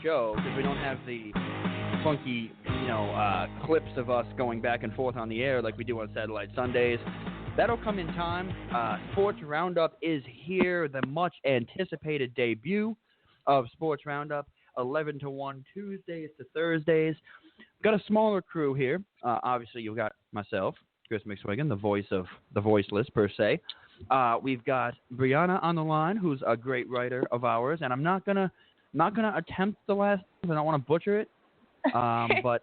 show, because we don't have the funky, clips of us going back and forth on the air like we do on Satellite Sundays. That'll come in time. Sports Roundup is here, the much-anticipated debut of Sports Roundup, 11 to 1 Tuesdays to Thursdays. Got a smaller crew here. Obviously, you've got myself, Chris McSwiggan, the voiceless per se. We've got Brianna on the line, who's a great writer of ours, and I'm not gonna attempt the last name. I don't want to butcher it. But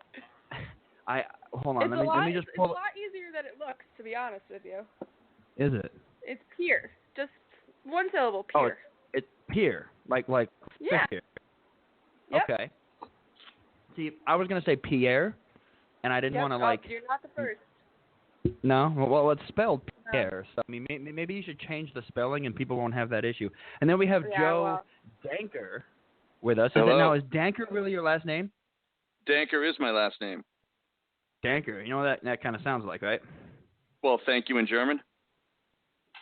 hold on. Let me just pull. It's a lot easier than it looks, to be honest with you. Is it? It's Pier. Just one syllable, Pier. Oh, it's Pier, like yeah. Pier. Yep. Okay. See, I was gonna say Pierre, and I didn't want to You're not the first. No, well, it's spelled Pierre. So I mean, maybe you should change the spelling, and people won't have that issue. And then we have Joe Danker with us. Hello. Is Danker really your last name? Danker is my last name. Danker. You know what that kind of sounds like, right? Well, thank you in German.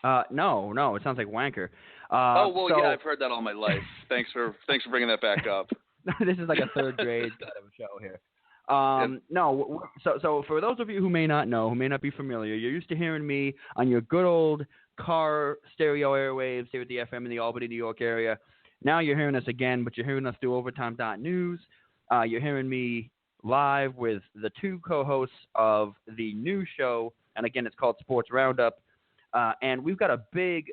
No, it sounds like wanker. Yeah, I've heard that all my life. Thanks for bringing that back up. This is like a third grade kind of a show here. No, so for those of you who may not know, who may not be familiar, you're used to hearing me on your good old car stereo airwaves here at the FM in the Albany, New York area. Now you're hearing us again, but you're hearing us through Overtime.news. You're hearing me live with the two co-hosts of the new show, and again, it's called Sports Roundup. And we've got a big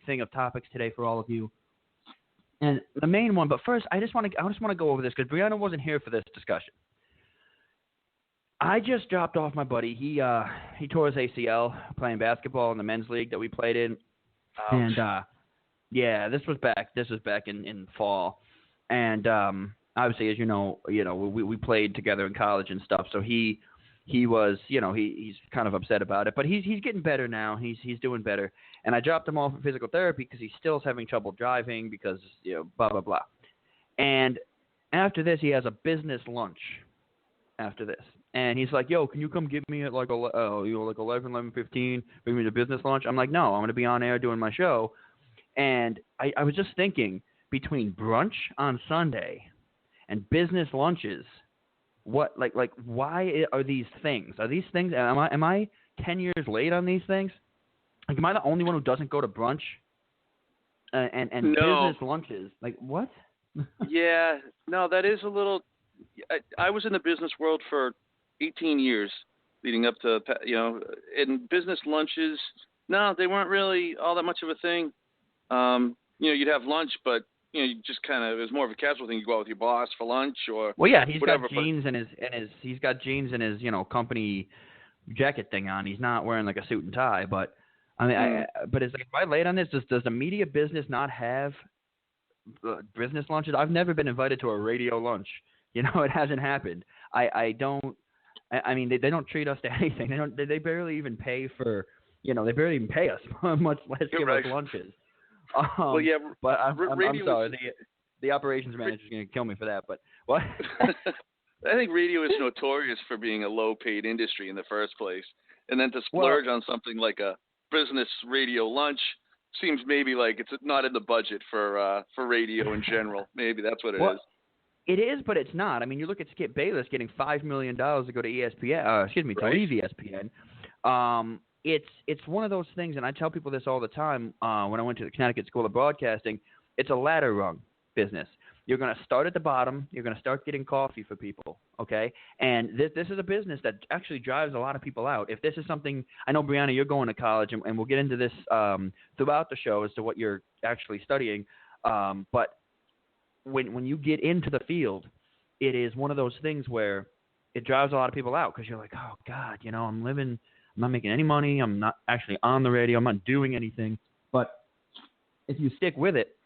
thing of topics today for all of you. And the main one, but first, I just want to go over this because Brianna wasn't here for this discussion. I just dropped off my buddy. He tore his ACL playing basketball in the men's league that we played in. And this was back in fall. And obviously, as you know, we played together in college and stuff. So he was, he's kind of upset about it, but he's getting better now. He's doing better. And I dropped him off at physical therapy because he's still having trouble driving because blah blah blah. And after this, he has a business lunch. After this. And he's like, yo, can you come get me at like 11:15, bring me to business lunch? I'm like, no, I'm going to be on air doing my show. And I was just thinking, between brunch on Sunday and business lunches, what, why are these things? Are these things, am I 10 years late on these things? Like, am I the only one who doesn't go to brunch and No. business lunches? Like, what? Yeah, no, that is a little, I was in the business world for 18 years leading up to, in business lunches, no, they weren't really all that much of a thing. You'd have lunch, but, you just kind of, it was more of a casual thing. You go out with your boss for lunch or well, yeah, he's whatever, got jeans he's got jeans and his, company jacket thing on. He's not wearing like a suit and tie, but I mean, but it's like, am I late on this? Does the media business not have business lunches? I've never been invited to a radio lunch. It hasn't happened. I mean, they don't treat us to anything. They barely even pay for, they barely even pay us, much less give us lunches. Well, yeah, but I'm sorry. The operations manager is going to kill me for that. But what? I think radio is notorious for being a low-paid industry in the first place, and then to splurge on something like a business radio lunch seems maybe like it's not in the budget for radio in general. Maybe that's what it is. It is, but it's not. I mean, you look at Skip Bayless getting $5 million to go to ESPN. To leave ESPN. It's one of those things, and I tell people this all the time. When I went to the Connecticut School of Broadcasting, it's a ladder rung business. You're going to start at the bottom. You're going to start getting coffee for people, okay? And this is a business that actually drives a lot of people out. If this is something – I know, Brianna, you're going to college, and we'll get into this throughout the show as to what you're actually studying. But when you get into the field, it is one of those things where it drives a lot of people out because you're like, oh, God, I'm not making any money. I'm not actually on the radio. I'm not doing anything. But if you stick with it,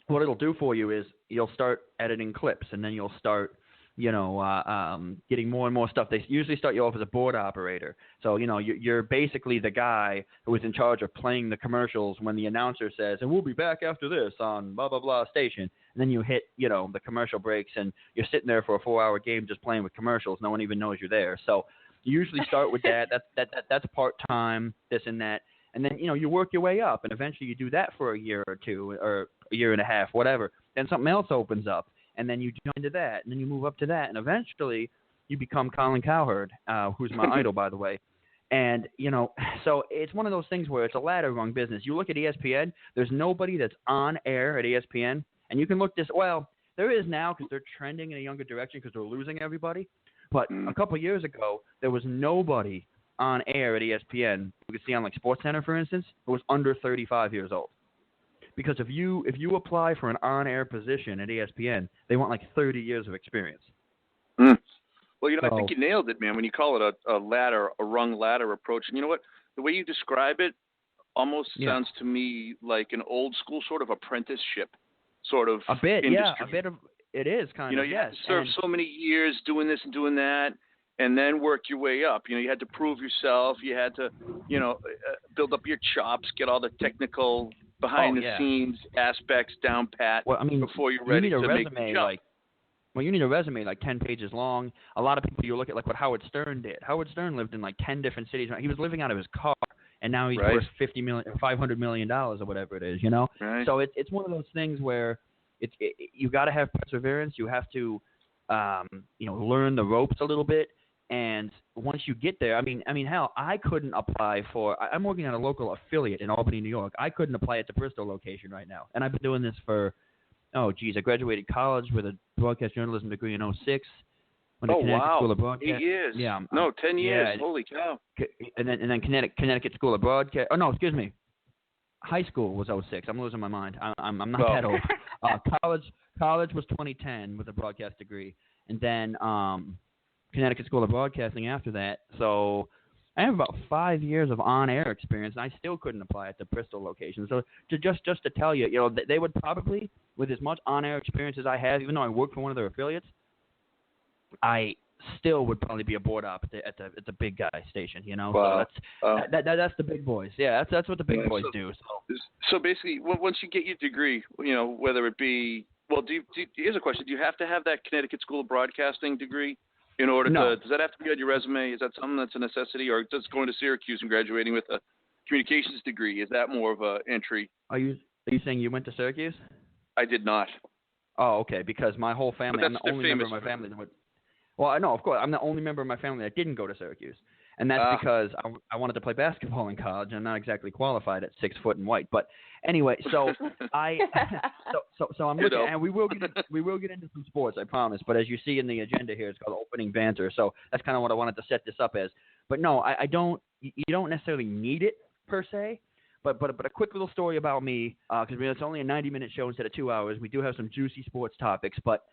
what it'll do for you is you'll start editing clips, and then you'll start, getting more and more stuff. They usually start you off as a board operator. So, you're basically the guy who is in charge of playing the commercials when the announcer says, and we'll be back after this on blah, blah, blah station. And then you hit, the commercial breaks, and you're sitting there for a 4-hour game just playing with commercials. No one even knows you're there. So you usually start with that. That's part-time, this and that. And then, you work your way up, and eventually you do that for a year or two or a year and a half, whatever. Then something else opens up, and then you jump into that, and then you move up to that, and eventually you become Colin Cowherd, who's my idol, by the way. And, so it's one of those things where it's a ladder-rung business. You look at ESPN, there's nobody that's on air at ESPN, and you can look this – well, there is now because they're trending in a younger direction because they're losing everybody. But a couple of years ago, there was nobody on air at ESPN you could see on, like, SportsCenter, for instance, who was under 35 years old. Because if you apply for an on-air position at ESPN, they want, like, 30 years of experience. Mm. Well, I think you nailed it, man, when you call it a rung ladder approach. And you know what? The way you describe it almost sounds to me like an old-school sort of apprenticeship sort of a bit, industry. Yeah, a bit of it is kind of, you had to serve so many years doing this and doing that, and then work your way up. You had to prove yourself. You had to, build up your chops, get all the technical behind-the-scenes aspects down pat before you're ready to make the jump. You need a resume like 10 pages long. A lot of people, you look at like what Howard Stern did. Howard Stern lived in like 10 different cities. He was living out of his car, and now he's worth $50 million, $500 million or whatever it is. Right. So it's one of those things where you got to have perseverance. You have to learn the ropes a little bit. And once you get there, I mean, hell, I couldn't apply for. I'm working at a local affiliate in Albany, New York. I couldn't apply at the Bristol location right now, and I've been doing this for. Oh, geez, I graduated college with a broadcast journalism degree in 2006. Went to Connecticut School of Broadcast. 8 years. Yeah. 10 years. Yeah. Holy cow. And then Connecticut School of Broadcast. Oh, no, excuse me. High school was 2006. I'm losing my mind. I'm not that old. College was 2010 with a broadcast degree. And then Connecticut School of Broadcasting after that. So I have about 5 years of on-air experience, and I still couldn't apply at the Bristol location. So just to tell you, they would probably, with as much on-air experience as I have, even though I work for one of their affiliates, I still would probably be a board op at the big guy station. Wow. So that's the big boys. Yeah, that's what the big boys do. So basically, once you get your degree, whether it be here's a question: do you have to have that Connecticut School of Broadcasting degree? In order to, does that have to be on your resume? Is that something that's a necessity, or just going to Syracuse and graduating with a communications degree? Is that more of a entry? Are you saying you went to Syracuse? I did not. Oh, okay. Because my whole family, I'm the only member of my family that went. Well, I know, of course, I'm the only member of my family that didn't go to Syracuse, and that's because I wanted to play basketball in college. And I'm not exactly qualified at 6 foot and white, but anyway, so so I'm looking, and we will get into some sports, I promise. But as you see in the agenda here, it's called opening banter. So that's kind of what I wanted to set this up as. But no, I don't. You don't necessarily need it per se. But a quick little story about me, because it's only a 90-minute show instead of 2 hours. We do have some juicy sports topics, but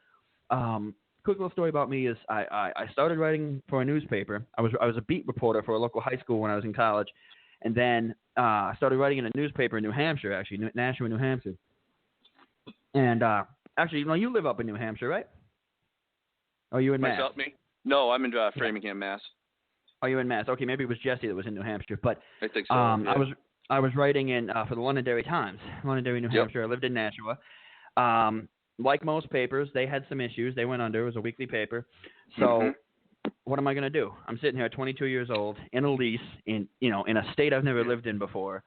quick little story about me is I started writing for a newspaper. I was a beat reporter for a local high school when I was in college, and then I started writing in a newspaper in New Hampshire, actually, Nashua, New Hampshire. And actually, you live up in New Hampshire, right? Or are you in Mass? Me? No, I'm in Framingham, Mass. Are you in Mass? Okay, maybe it was Jesse that was in New Hampshire, but I think so. Yeah. I was writing in for the Londonderry Times, Londonderry, New Hampshire. I lived in Nashua. Like most papers, they had some issues. They went under. It was a weekly paper. So what am I going to do? I'm sitting here at 22 years old in a lease in a state I've never lived in before.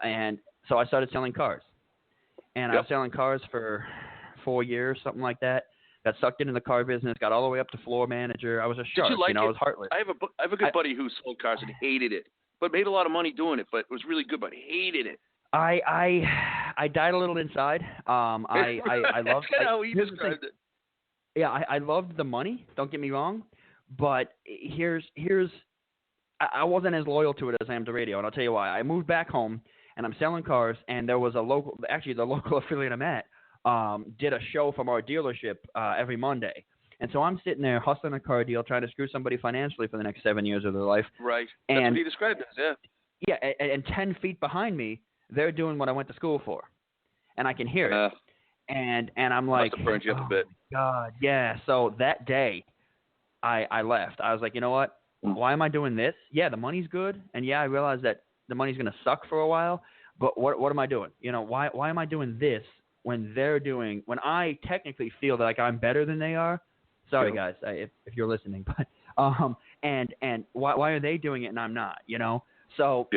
And so I started selling cars. And I was selling cars for 4 years, something like that. Got sucked into the car business, got all the way up to floor manager. I was a shark. Did you like it? I was heartless. I have a good buddy who sold cars and hated it, but made a lot of money doing it, but was really good, but hated it. I died a little inside. I loved how he described it. Yeah, I loved the money. Don't get me wrong, but here's I wasn't as loyal to it as I am to radio, and I'll tell you why. I moved back home, and I'm selling cars, and there was the local affiliate I'm at did a show from our dealership every Monday. And so I'm sitting there hustling a car deal, trying to screw somebody financially for the next 7 years of their life. Right. That's what he described it as, yeah. Yeah, and 10 feet behind me, they're doing what I went to school for. And I can hear it. And I'm like, must have burned you up a bit. God, yeah. So that day, I left. I was like, you know what? Why am I doing this? Yeah, the money's good. And yeah, I realize that the money's going to suck for a while. But what am I doing? Why am I doing this when I technically feel that like I'm better than they are? Sorry, guys, if you're listening, but and why are they doing it and I'm not? So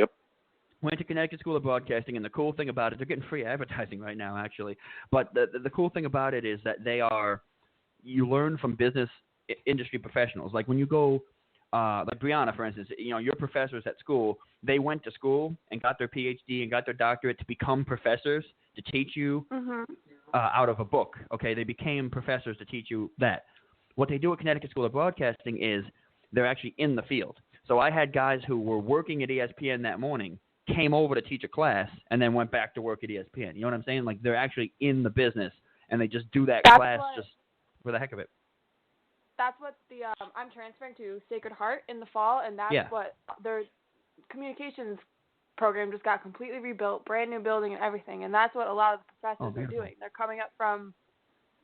went to Connecticut School of Broadcasting, and the cool thing about it, they're getting free advertising right now, actually. But the cool thing about it is that they are you learn from business industry professionals. Like when you go, like Brianna, for instance, your professors at school, they went to school and got their PhD and got their doctorate to become professors to teach you out of a book. Okay, they became professors to teach you that. What they do at Connecticut School of Broadcasting is they're actually in the field. So I had guys who were working at ESPN that morning, came over to teach a class, and then went back to work at ESPN. You know what I'm saying? Like they're actually in the business, and they just do that class just for the heck of it. That's what I'm transferring to Sacred Heart in the fall, and that's what their communications program just got completely rebuilt, brand new building and everything, and that's what a lot of the professors are doing. They're coming up from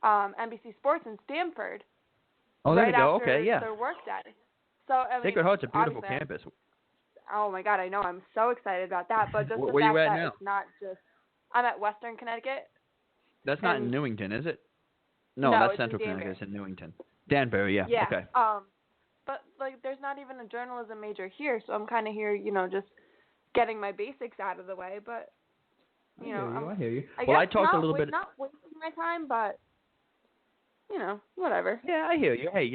NBC Sports in Stamford. Oh, there we go. Okay, their work day. So I mean, Sacred Heart's a beautiful campus. Oh my God, I know. I'm so excited about that. But just the where fact you at that now? It's not just. I'm at Western Connecticut. That's not in Newington, is it? No, that's Central Connecticut. It's in Newington. Danbury, yeah. Okay. But like, there's not even a journalism major here, so I'm kind of here, just getting my basics out of the way. But I hear you. I talked a little bit. Not wasting my time, but whatever. Yeah, I hear you. Hey,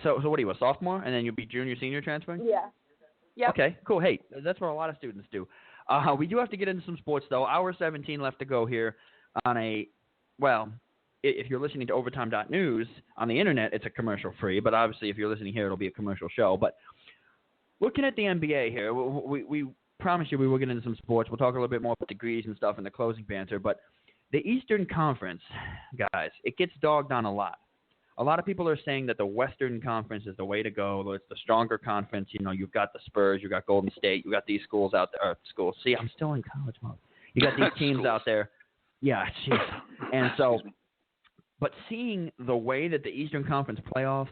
so what are you, a sophomore, and then you'll be junior, senior transferring? Yeah. Yep. Okay, cool. Hey, that's what a lot of students do. We do have to get into some sports, though. Hour 17 left to go here on if you're listening to Overtime.News on the internet, it's a commercial-free, but obviously if you're listening here, it'll be a commercial show. But looking at the NBA here, we promised you we will get into some sports. We'll talk a little bit more about degrees and stuff in the closing banter, but the Eastern Conference, guys, it gets dogged on a lot. A lot of people are saying that the Western Conference is the way to go. It's the stronger conference. You've got the Spurs, you've got Golden State, you've got these schools out there. Schools. See, I'm still in college mode. You got these teams out there. Yeah, jeez. And so, but seeing the way that the Eastern Conference playoffs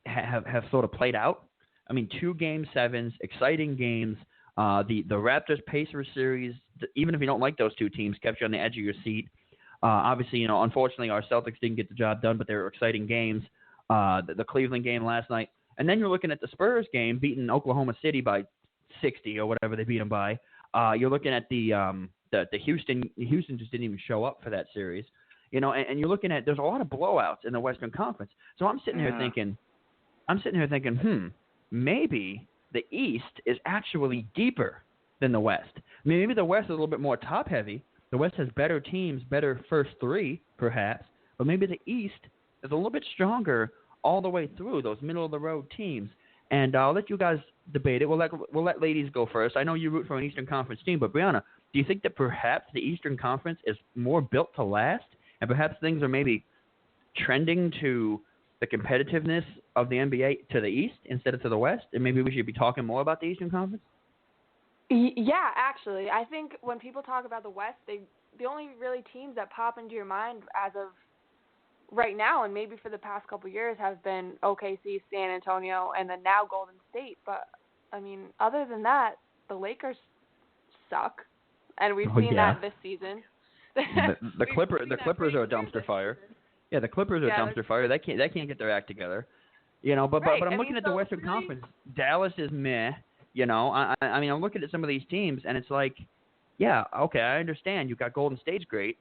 have sort of played out, I mean, 2 Game 7s, exciting games. The Raptors-Pacers series, even if you don't like those two teams, kept you on the edge of your seat. Obviously, unfortunately, our Celtics didn't get the job done, but they were exciting games. The Cleveland game last night. And then you're looking at the Spurs game, beating Oklahoma City by 60 or whatever they beat them by. You're looking at the Houston just didn't even show up for that series. And you're looking at, there's a lot of blowouts in the Western Conference. So I'm sitting here thinking, maybe the East is actually deeper than the West. I mean, maybe the West is a little bit more top-heavy. The West has better teams, better first 3, perhaps. But maybe the East is a little bit stronger all the way through, those middle-of-the-road teams. And I'll let you guys debate it. We'll let ladies go first. I know you root for an Eastern Conference team, but Brianna, do you think that perhaps the Eastern Conference is more built to last, and perhaps things are maybe trending to the competitiveness of the NBA to the East instead of to the West, and maybe we should be talking more about the Eastern Conference? Yeah, actually. I think when people talk about the West, the only really teams that pop into your mind as of right now, and maybe for the past couple of years, have been OKC, San Antonio, and then now Golden State. But, I mean, other than that, the Lakers suck, and we've seen that this season. The Clippers are a dumpster fire. Yeah, the Clippers are a dumpster fire. They can't get their act together. But I'm looking at the Western Conference. Dallas is meh. I mean, I'm looking at some of these teams, and it's like, yeah, okay, I understand. You got Golden State's great,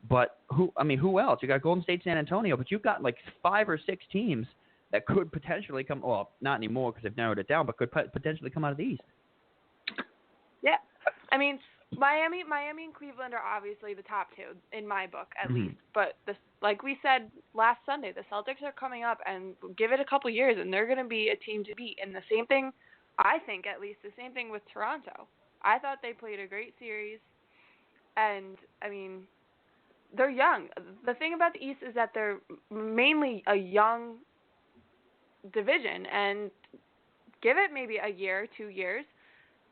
but who else? You got Golden State, San Antonio, but you've got like 5 or 6 teams that could potentially come. Well, not anymore because they've narrowed it down, but could potentially come out of the East. Yeah, I mean, Miami and Cleveland are obviously the top 2 in my book, at least. But like we said last Sunday, the Celtics are coming up, and give it a couple years, and they're going to be a team to beat. And the same thing, I think, at least the same thing with Toronto. I thought they played a great series, and I mean, they're young. The thing about the East is that they're mainly a young division, and give it maybe a year, 2 years,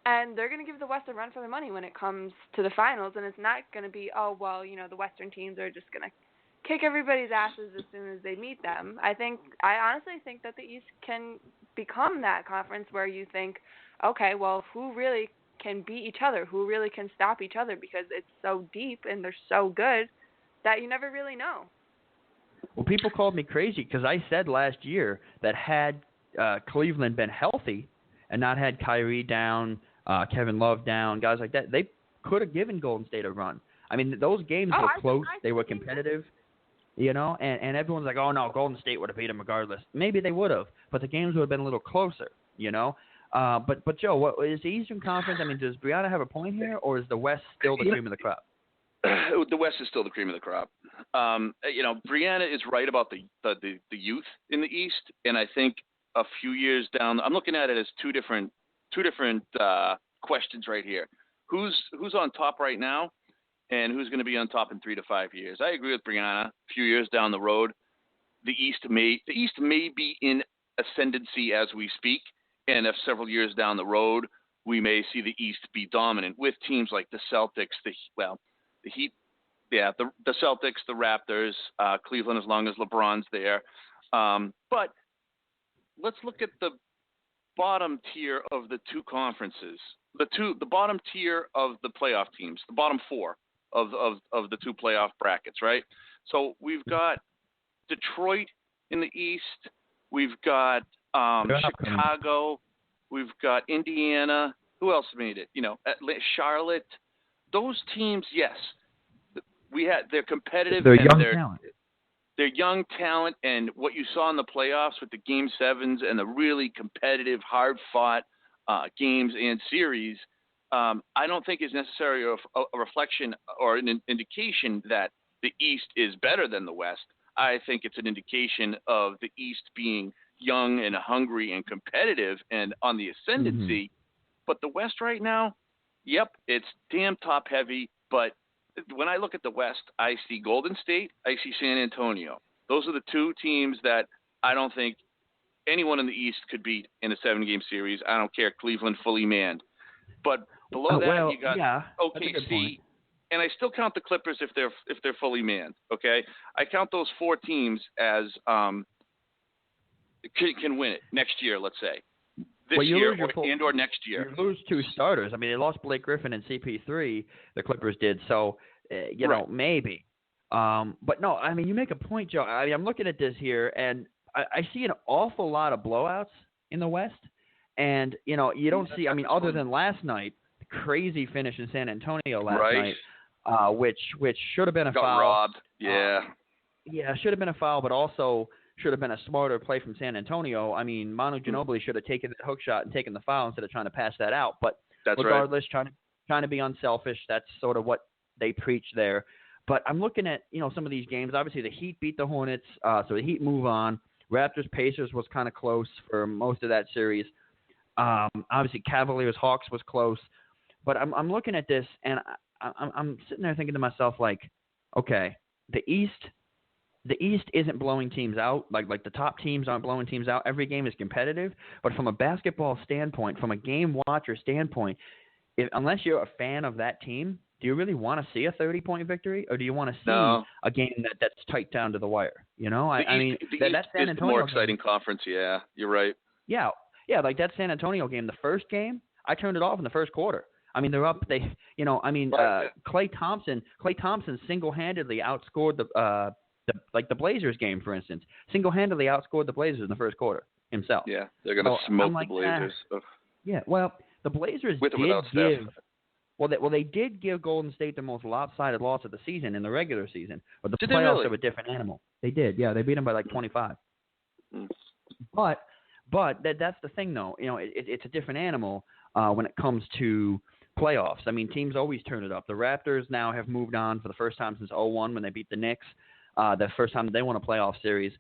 and they're going to give the West a run for their money when it comes to the finals, and it's not going to be, the Western teams are just going to kick everybody's asses as soon as they meet them. I honestly think that the East can become that conference where you think, okay, well, who really can beat each other? Who really can stop each other? Because it's so deep and they're so good that you never really know. Well, people called me crazy because I said last year that had Cleveland been healthy and not had Kyrie down, Kevin Love down, guys like that, they could have given Golden State a run. I mean, those games were close. They were competitive. and everyone's like, oh, no, Golden State would have beat them regardless. Maybe they would have, but the games would have been a little closer, But Joe, what is the Eastern Conference? I mean, does Brianna have a point here, or is the West still the cream of the crop? The West is still the cream of the crop. Brianna is right about the youth in the East, and I think a few years down, I'm looking at it as two different questions right here. Who's on top right now, and who's going to be on top in 3 to 5 years? I agree with Brianna. A few years down the road, the East may be in ascendancy as we speak, and if several years down the road, we may see the East be dominant with teams like the Celtics, the Heat, the Celtics, the Raptors, Cleveland as long as LeBron's there. But let's look at the bottom tier of the two conferences, the bottom tier of the playoff teams, the bottom 4 of the 2 playoff brackets, right? So we've got Detroit in the East, we've got Chicago, we've got Indiana. Who else made it? Charlotte. Those teams, yes, they're competitive. They're young talent. They're young talent, and what you saw in the playoffs with the Game 7s and the really competitive, hard-fought games and series, I don't think is necessarily a reflection or an indication that the East is better than the West. I think it's an indication of the East being young and hungry and competitive and on the ascendancy. But the West right now, yep, it's damn top-heavy, but when I look at the West, I see Golden State, I see San Antonio. Those are the 2 teams that I don't think anyone in the East could beat in a 7-game series. I don't care, Cleveland fully manned. But below that, you got OKC, and I still count the Clippers if they're fully manned. Okay, I count those 4 teams as can win it next year. Let's say this year or next year. You lose 2 starters. I mean, they lost Blake Griffin and CP3. The Clippers did. So maybe. But no, I mean, you make a point, Joe. I mean, I'm looking at this here, and I see an awful lot of blowouts in the West. And, you don't see – I mean, other than last night, the crazy finish in San Antonio last night, which should have been a foul. Got robbed, yeah. Should have been a foul, but also should have been a smarter play from San Antonio. I mean, Manu Ginobili should have taken that hook shot and taken the foul instead of trying to pass that out. But regardless, trying to be unselfish, that's sort of what they preach there. But I'm looking at, some of these games. Obviously, the Heat beat the Hornets, so the Heat move on. Raptors-Pacers was kind of close for most of that series. Obviously, Cavaliers-Hawks was close. But I'm looking at this, and I'm sitting there thinking to myself, like, okay, the East isn't blowing teams out. Like the top teams aren't blowing teams out. Every game is competitive. But from a basketball standpoint, from a game watcher standpoint, unless you're a fan of that team, do you really want to see a 30-point victory, or do you want to see a game that's tight down to the wire? I mean, that San Antonio is the more exciting conference. Yeah, you're right. Yeah, like that San Antonio game, the first game, I turned it off in the first quarter. I mean, they're up. Klay Thompson single-handedly outscored the Blazers game, for instance. Single-handedly outscored the Blazers in the first quarter himself. Yeah, they're going to smoke the Blazers. Yeah, well, the Blazers they did give Golden State the most lopsided loss of the season in the regular season. But the playoffs are a different animal. They did, yeah. They beat them by like 25. But that's the thing, though. It's a different animal when it comes to playoffs. I mean, teams always turn it up. The Raptors now have moved on for the first time since 2001 when they beat the Knicks. The first time they won a playoff series.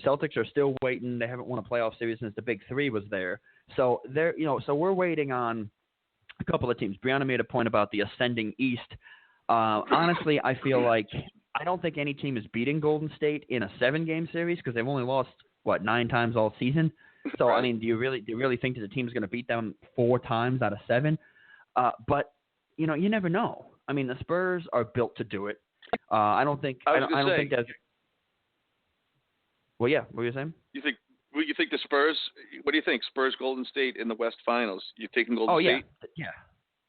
Celtics are still waiting. They haven't won a playoff series since the Big Three was there. So so we're waiting on a couple of teams. Brianna made a point about the ascending East. Honestly, I feel like I don't think any team is beating Golden State in a 7-game series because they've only lost 9 times all season. So I mean, do you really think that the team is going to beat them 4 times out of 7? But you never know. I mean, the Spurs are built to do it. I don't think that's. Well, yeah. What were you saying? You think the Spurs? What do you think? Spurs, Golden State in the West Finals. You taking Golden State? Yeah.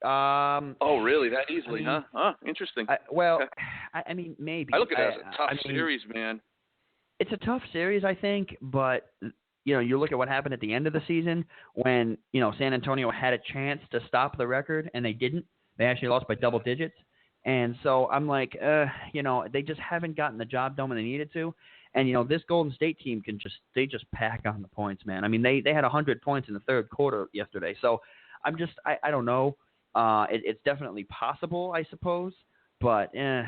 Oh, really? That easily, huh? Huh. Interesting. I mean, maybe. I look at it as a tough series, man. It's a tough series, I think, but you look at what happened at the end of the season when San Antonio had a chance to stop the record and they didn't. They actually lost by double digits. And so I'm like, they just haven't gotten the job done when they needed to. And this Golden State team they just pack on the points, man. I mean, they had 100 points in the third quarter yesterday. So I don't know. It's definitely possible, I suppose. But Wow,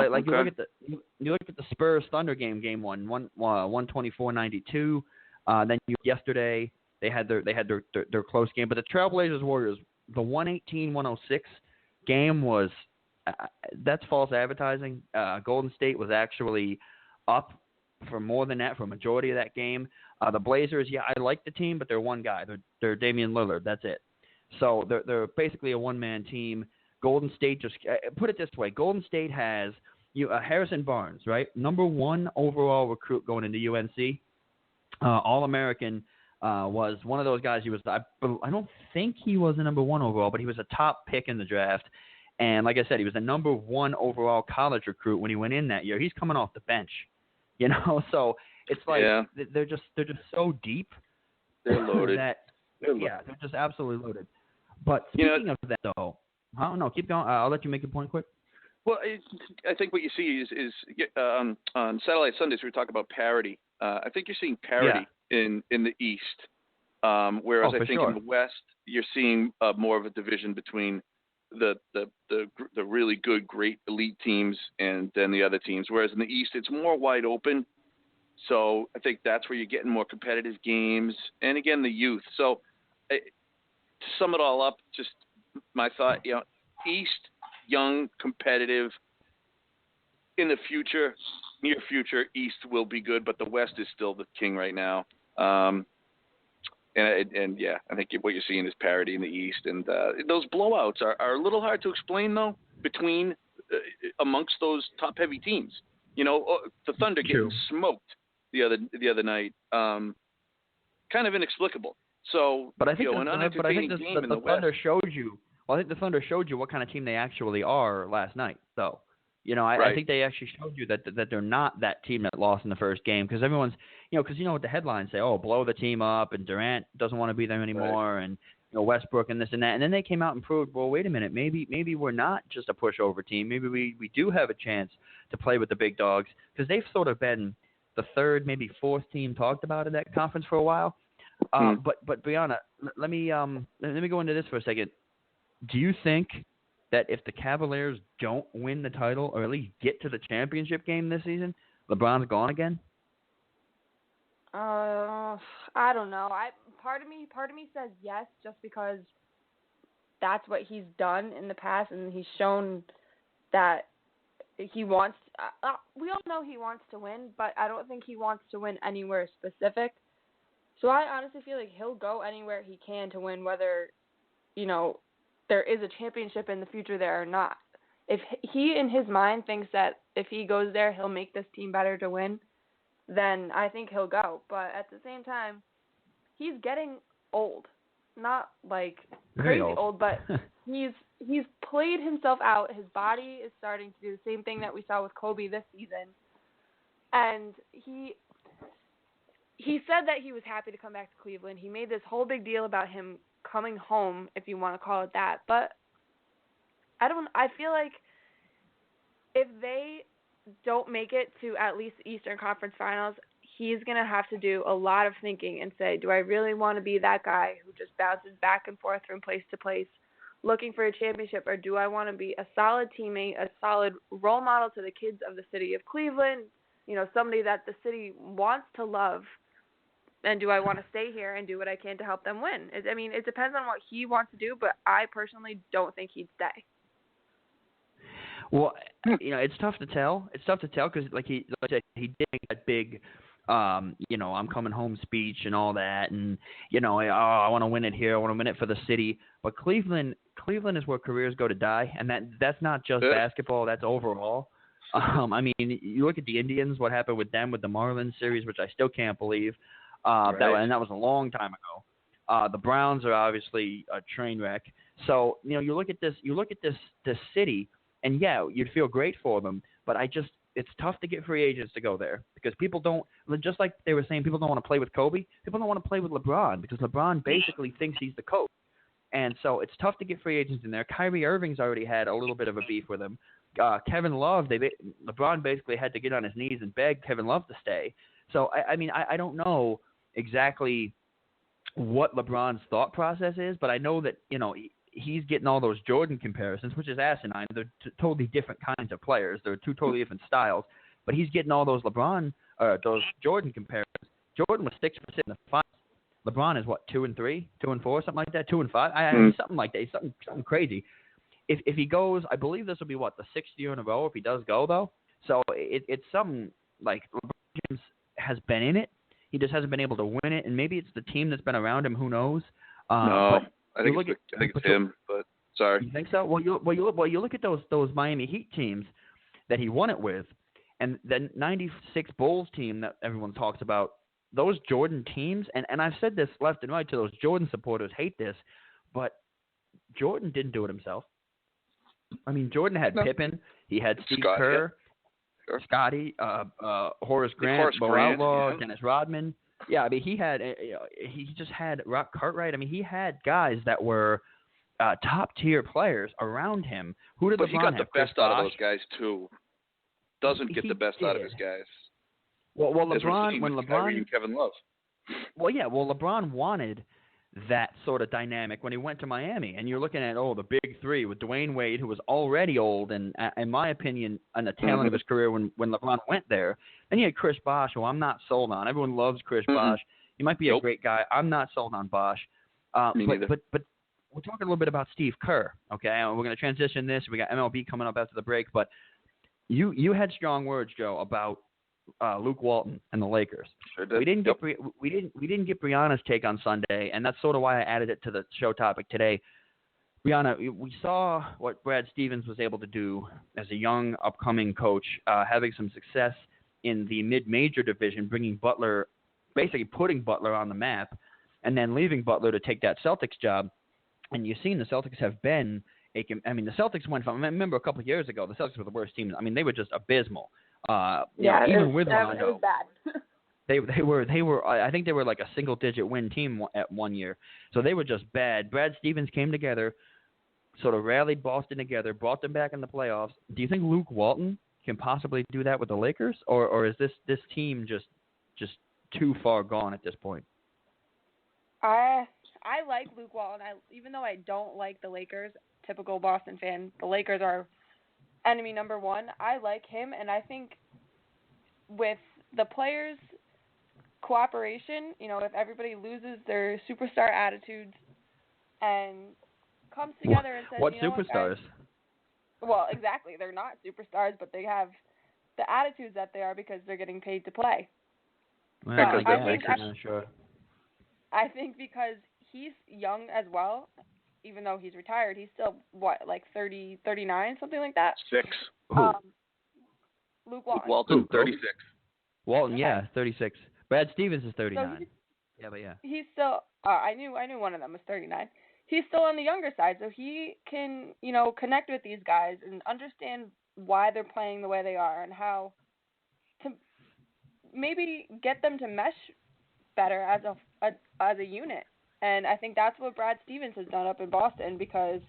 like okay. you look at the Spurs Thunder game 124-92. Then yesterday they had their close game. But the Trailblazers Warriors, the 118-106 game was that's false advertising. Golden State was actually up for more than that for a majority of that game. The Blazers, I like the team, but they're one guy. They're Damian Lillard. That's it. So they're basically a one-man team. Golden State just put it this way: Golden State has Harrison Barnes, right, number 1 overall recruit going into UNC, All-American. Was one of those guys. He was I don't think he was the number 1 overall, but he was a top pick in the draft. And like I said, he was the number 1 overall college recruit when he went in that year. He's coming off the bench, So it's like they're just so deep. They're loaded. They're just absolutely loaded. But speaking of that, though, I don't know. Keep going. I'll let you make your point quick. Well, I think what you see is on Satellite Sundays we talk about parity. I think you're seeing parity in the East, whereas I think in the West you're seeing more of a division between the really good, great elite teams and then the other teams. Whereas in the East it's more wide open. So I think that's where you're getting more competitive games, and again the youth. So to sum it all up, just my thought, East, young, competitive. In the future, near future, East will be good, but the West is still the king right now. I think what you're seeing is parity in the East, and those blowouts are a little hard to explain though between amongst those top-heavy teams. The Thunder getting smoked the other night, kind of inexplicable. So, but I think the Thunder showed you. Well, I think the Thunder showed you what kind of team they actually are last night. So, I think they actually showed you that they're not that team that lost in the first game, because everyone's, because what the headlines say, blow the team up, and Durant doesn't want to be there anymore, and Westbrook and this and that, and then they came out and proved, well, wait a minute, maybe we're not just a pushover team. Maybe we do have a chance to play with the big dogs, because they've sort of been the third, maybe fourth team talked about in that conference for a while. But Brianna, let me go into this for a second. Do you think that if the Cavaliers don't win the title, or at least get to the championship game this season, LeBron's gone again? I don't know. Part of me says yes, just because that's what he's done in the past, and he's shown that he wants. We all know he wants to win, but I don't think he wants to win anywhere specific. So I honestly feel like he'll go anywhere he can to win, whether there is a championship in the future there or not. If he, in his mind, thinks that if he goes there, he'll make this team better to win, then I think he'll go. But at the same time, he's getting old. Not like crazy old, but he's played himself out. His body is starting to do the same thing that we saw with Kobe this season. And he said that he was happy to come back to Cleveland. He made this whole big deal about him coming home, if you want to call it that. But I feel like if they don't make it to at least the Eastern Conference Finals, he's going to have to do a lot of thinking and say, do I really want to be that guy who just bounces back and forth from place to place looking for a championship, or do I want to be a solid teammate, a solid role model to the kids of the city of Cleveland, somebody that the city wants to love? And do I want to stay here and do what I can to help them win? It depends on what he wants to do, but I personally don't think he'd stay. Well, it's tough to tell. It's tough to tell because, like he did make that big, I'm coming home speech and all that, and I want to win it here. I want to win it for the city. But Cleveland is where careers go to die, and that's not just basketball. That's overall. You look at the Indians. What happened with them with the Marlins series, which I still can't believe. That was a long time ago. The Browns are obviously a train wreck. So you look at this city, and you'd feel great for them. But it's tough to get free agents to go there because people don't. Just like they were saying, people don't want to play with Kobe. People don't want to play with LeBron because LeBron basically thinks he's the coach. And so it's tough to get free agents in there. Kyrie Irving's already had a little bit of a beef with him. Kevin Love, LeBron basically had to get on his knees and beg Kevin Love to stay. So, I don't know exactly what LeBron's thought process is, but I know that, he's getting all those Jordan comparisons, which is asinine. They're totally different kinds of players. They're two totally different styles. But he's getting all those those Jordan comparisons. Jordan was 6% in the finals. LeBron is what, 2-3, 2-4, something like that, 2-5, something like that, something crazy. If he goes, I believe this will be what, the 6th year in a row if he does go though. So it's something like LeBron James has been in it. He just hasn't been able to win it, and maybe it's the team that's been around him. Who knows? No, I think it's him. But sorry. You think so? Well, you look at those Miami Heat teams that he won it with, and the '96 Bulls team that everyone talks about. Those Jordan teams, and I've said this left and right to those Jordan supporters, hate this, but Jordan didn't do it himself. I mean, Jordan had Pippen, he had Steve Kerr, Scotty, Horace Grant, Bo Outlaw, Dennis Rodman. Yeah, I mean, he just had Rock Cartwright. I mean, he had guys that were top tier players around him. Who did LeBron have? But he got the best out of those guys too. Doesn't get the best out of his guys. Well, LeBron, when LeBron Kyrie and Kevin Love. Well, yeah. Well, LeBron wanted that sort of dynamic when he went to Miami, and you're looking at the big three with Dwayne Wade, who was already old, and in my opinion, on the tail end of his career when LeBron went there. Then you had Chris Bosh, who I'm not sold on. Everyone loves Chris Bosh. He might be a great guy. I'm not sold on Bosh. But we're talking a little bit about Steve Kerr. Okay, and we're going to transition this. We got MLB coming up after the break, but you had strong words, Joe, about Luke Walton and the Lakers. Sure did. We didn't get Brianna's take on Sunday, and that's sort of why I added it to the show topic today. Brianna, we saw what Brad Stevens was able to do as a young upcoming coach, having some success in the mid-major division, basically putting Butler on the map, and then leaving Butler to take that Celtics job. And you've seen the Celtics have been the Celtics went from. I remember a couple of years ago, the Celtics were the worst team. I mean, they were just abysmal. Even with Rondo, it was bad. they were. I think they were like a single-digit win team at one year. So they were just bad. Brad Stevens came together, sort of rallied Boston together, brought them back in the playoffs. Do you think Luke Walton can possibly do that with the Lakers, or is this team just too far gone at this point? I like Luke Walton. Even though I don't like the Lakers, typical Boston fan, the Lakers are enemy number one. I like him, and I think with the players' cooperation, if everybody loses their superstar attitudes and comes together and says, what superstars? Well, exactly. They're not superstars, but they have the attitudes that they are because they're getting paid to play. Well, I think because he's young as well. Even though he's retired, he's still, 30, 39, something like that? 6. Luke Walton. Walton, 36. Walton, yeah, 36. Brad Stevens is 39. So he's still, I knew one of them was 39. He's still on the younger side, so he can, connect with these guys and understand why they're playing the way they are and how to maybe get them to mesh better as a unit. And I think that's what Brad Stevens has done up in Boston, because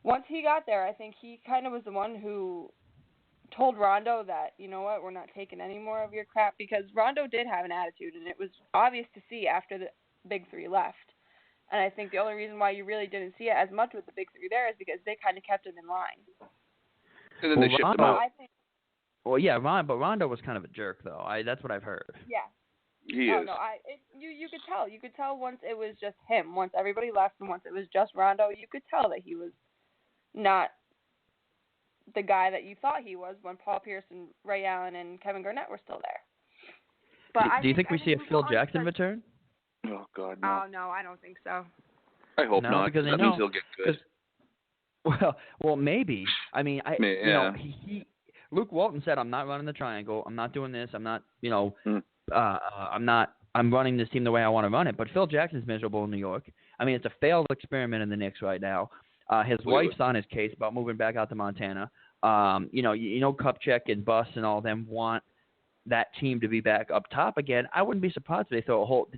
once he got there, I think he kind of was the one who told Rondo that, you know what, we're not taking any more of your crap, because Rondo did have an attitude, and it was obvious to see after the big three left. And I think the only reason why you really didn't see it as much with the big three there is because they kind of kept him in line. And then they shipped him out. But Rondo was kind of a jerk, though. That's what I've heard. Yeah. He is. No, you could tell. You could tell once it was just him. Once everybody left and once it was just Rondo, you could tell that he was not the guy that you thought he was when Paul Pierce and Ray Allen and Kevin Garnett were still there. But do you think we see a Phil Jackson return? Oh, God, no. Oh, no, I don't think so. I hope not, because that means he'll get good. Well, maybe. I mean, Luke Walton said, "I'm not running the triangle. I'm not doing this. I'm not, I'm running this team the way I want to run it." But Phil Jackson's miserable in New York. I mean, it's a failed experiment in the Knicks right now. His wife's on his case about moving back out to Montana. Kupchak and Buss and all of them want that team to be back up top again. I wouldn't be surprised if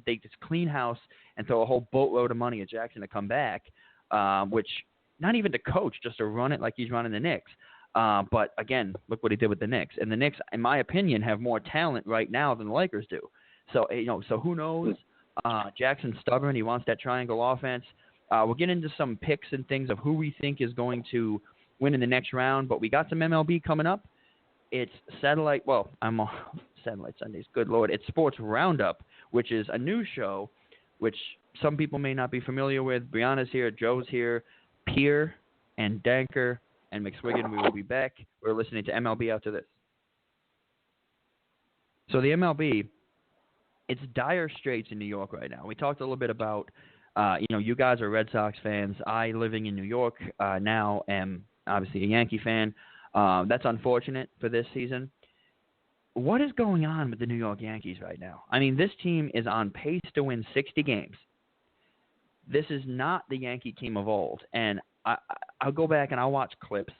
they just clean house and throw a whole boatload of money at Jackson to come back. which not even to coach, just to run it like he's running the Knicks. But again, look what he did with the Knicks. And the Knicks, in my opinion, have more talent right now than the Lakers do. So, so who knows? Jackson's stubborn. He wants that triangle offense. We'll get into some picks and things of who we think is going to win in the next round. But we got some MLB coming up. It's Satellite. Well, I'm on Satellite Sundays. Good Lord. It's Sports Roundup, which is a new show, which some people may not be familiar with. Brianna's here. Joe's here. Pierre and Danker and McSwiggan, we will be back. We're listening to MLB after this. So the MLB, it's dire straits in New York right now. We talked a little bit about, you guys are Red Sox fans. I, living in New York now, am obviously a Yankee fan. That's unfortunate for this season. What is going on with the New York Yankees right now? I mean, this team is on pace to win 60 games. This is not the Yankee team of old. And I'll go back and I'll watch clips.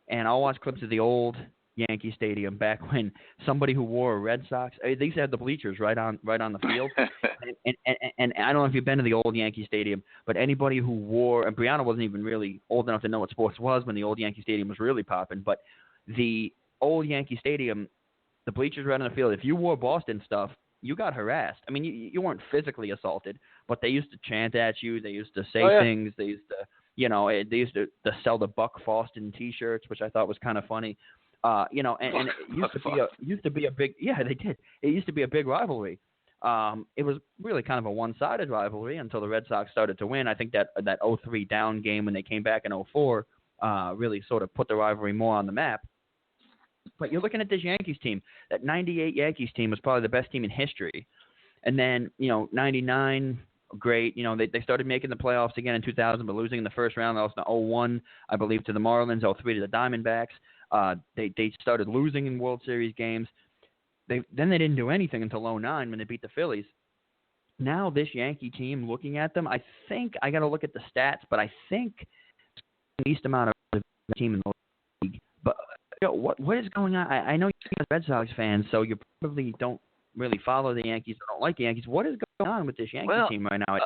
And I'll watch clips of the old Yankee Stadium back when somebody who wore a Red Sox, they used to have the bleachers right on the field. and I don't know if you've been to the old Yankee Stadium, but anybody who wore, and Brianna wasn't even really old enough to know what sports was when the old Yankee Stadium was really popping, but the old Yankee Stadium, the bleachers right on the field, if you wore Boston stuff, you got harassed. I mean, you weren't physically assaulted, but they used to chant at you. They used to say things. They used to, they used to sell the Buck Foston T-shirts, which I thought was kind of funny. And it used to be a big, they did. It used to be a big rivalry. It was really kind of a one-sided rivalry until the Red Sox started to win. I think that 0-3 down game when they came back in 0-4 really sort of put the rivalry more on the map. But you're looking at this Yankees team. That 98 Yankees team was probably the best team in history. And then, 99, great. They started making the playoffs again in 2000, but losing in the first round. They lost in 0-1, I believe, to the Marlins, 0-3 to the Diamondbacks. They started losing in World Series games. Then they didn't do anything until 2009 when they beat the Phillies. Now this Yankee team, looking at them, I think I got to look at the stats, but I think it's the least amount of team in the league. But what is going on? I know you're a Red Sox fan, so you probably don't really follow the Yankees or don't like the Yankees. What is going on with this Yankee team right now at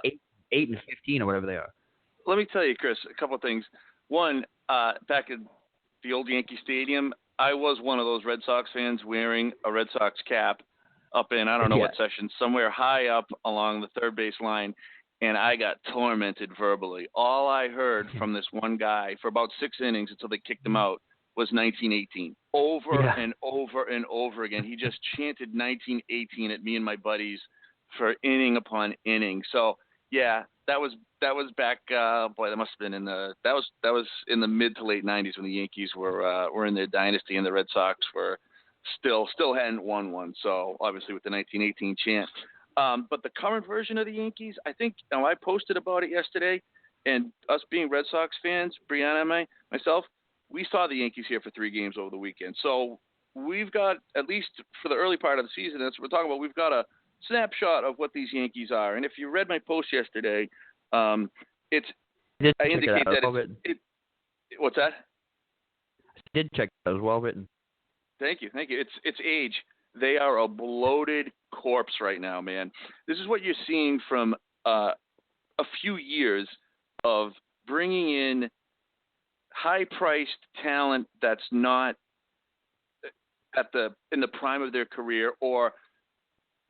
8-15 or whatever they are? Let me tell you, Chris, a couple of things. One, back at the old Yankee Stadium, I was one of those Red Sox fans wearing a Red Sox cap up in, I don't know what section, somewhere high up along the third base line, and I got tormented verbally. All I heard from this one guy for about 6 innings until they kicked him out was 1918, over and over and over again. He just chanted 1918 at me and my buddies for inning upon inning. So that was back. That must have been in the that was in the mid to late 90s when the Yankees were in their dynasty and the Red Sox were still hadn't won one. So obviously with the 1918 chant. But the current version of the Yankees, I think I posted about it yesterday, and us being Red Sox fans, Brianna and myself, we saw the Yankees here for 3 games over the weekend. So we've got, at least for the early part of the season, that's what we're talking about, we've got a snapshot of what these Yankees are. And if you read my post yesterday, I indicate that what's that? I did check that. It was well written. Thank you. It's age. They are a bloated corpse right now, man. This is what you're seeing from a few years of bringing in high-priced talent that's not in the prime of their career or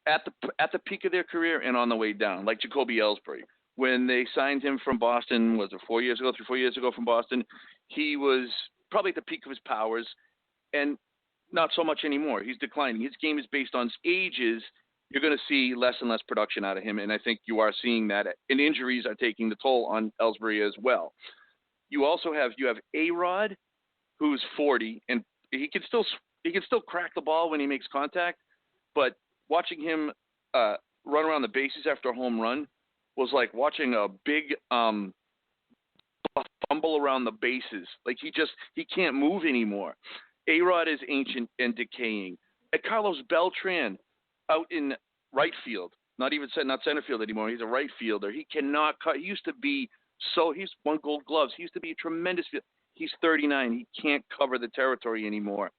at the peak of their career and on the way down, like Jacoby Ellsbury. When they signed him from Boston, was it 4 years ago, 3-4 years ago from Boston, he was probably at the peak of his powers, and not so much anymore. He's declining. His game is based on ages. You're going to see less and less production out of him, and I think you are seeing that. And injuries are taking the toll on Ellsbury as well. You also have A-Rod, who's 40, and he can still crack the ball when he makes contact, but watching him run around the bases after a home run was like watching a big fumble around the bases. Like he can't move anymore. A-Rod is ancient and decaying. Carlos Beltran out in right field, not center field anymore. He's a right fielder. He cannot cut. He used to be he's won Gold Gloves. He used to be a tremendous field. He's 39. He can't cover the territory anymore.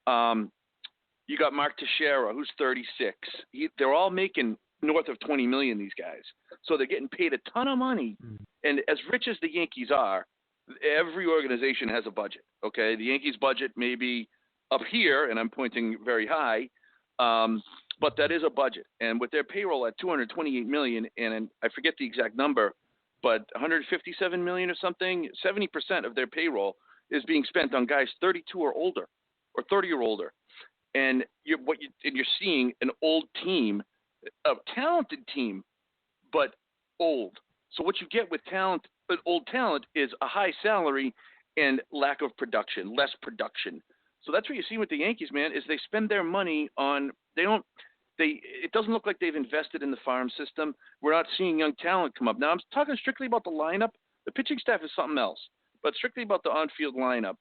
You got Mark Teixeira, who's 36. They're all making north of 20 million, these guys. So they're getting paid a ton of money. And as rich as the Yankees are, every organization has a budget, okay? The Yankees' budget may be up here, and I'm pointing very high, but that is a budget. And with their payroll at $228 million, and I forget the exact number, but $157 million or something, 70% of their payroll is being spent on guys 32 or older, or 30 or older. And you're seeing an old team, a talented team, but old. So what you get with talent, old talent, is a high salary and lack of production, less production. So that's what you see with the Yankees, man, is they spend their money on it doesn't look like they've invested in the farm system. We're not seeing young talent come up. Now, I'm talking strictly about the lineup. The pitching staff is something else, but strictly about the on-field lineup.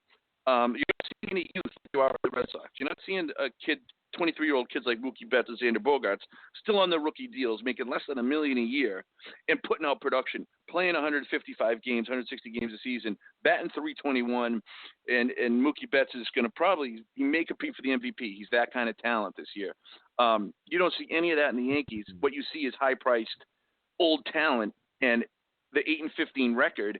You're not seeing any youth like you are with the Red Sox. You're not seeing a kid, 23-year-old kids like Mookie Betts and Xander Bogaerts still on their rookie deals, making less than $1 million a year and putting out production, playing 155 games, 160 games a season, batting .321, and Mookie Betts is going to he may compete for the MVP. He's that kind of talent this year. You don't see any of that in the Yankees. What you see is high-priced old talent, and the 8-15 record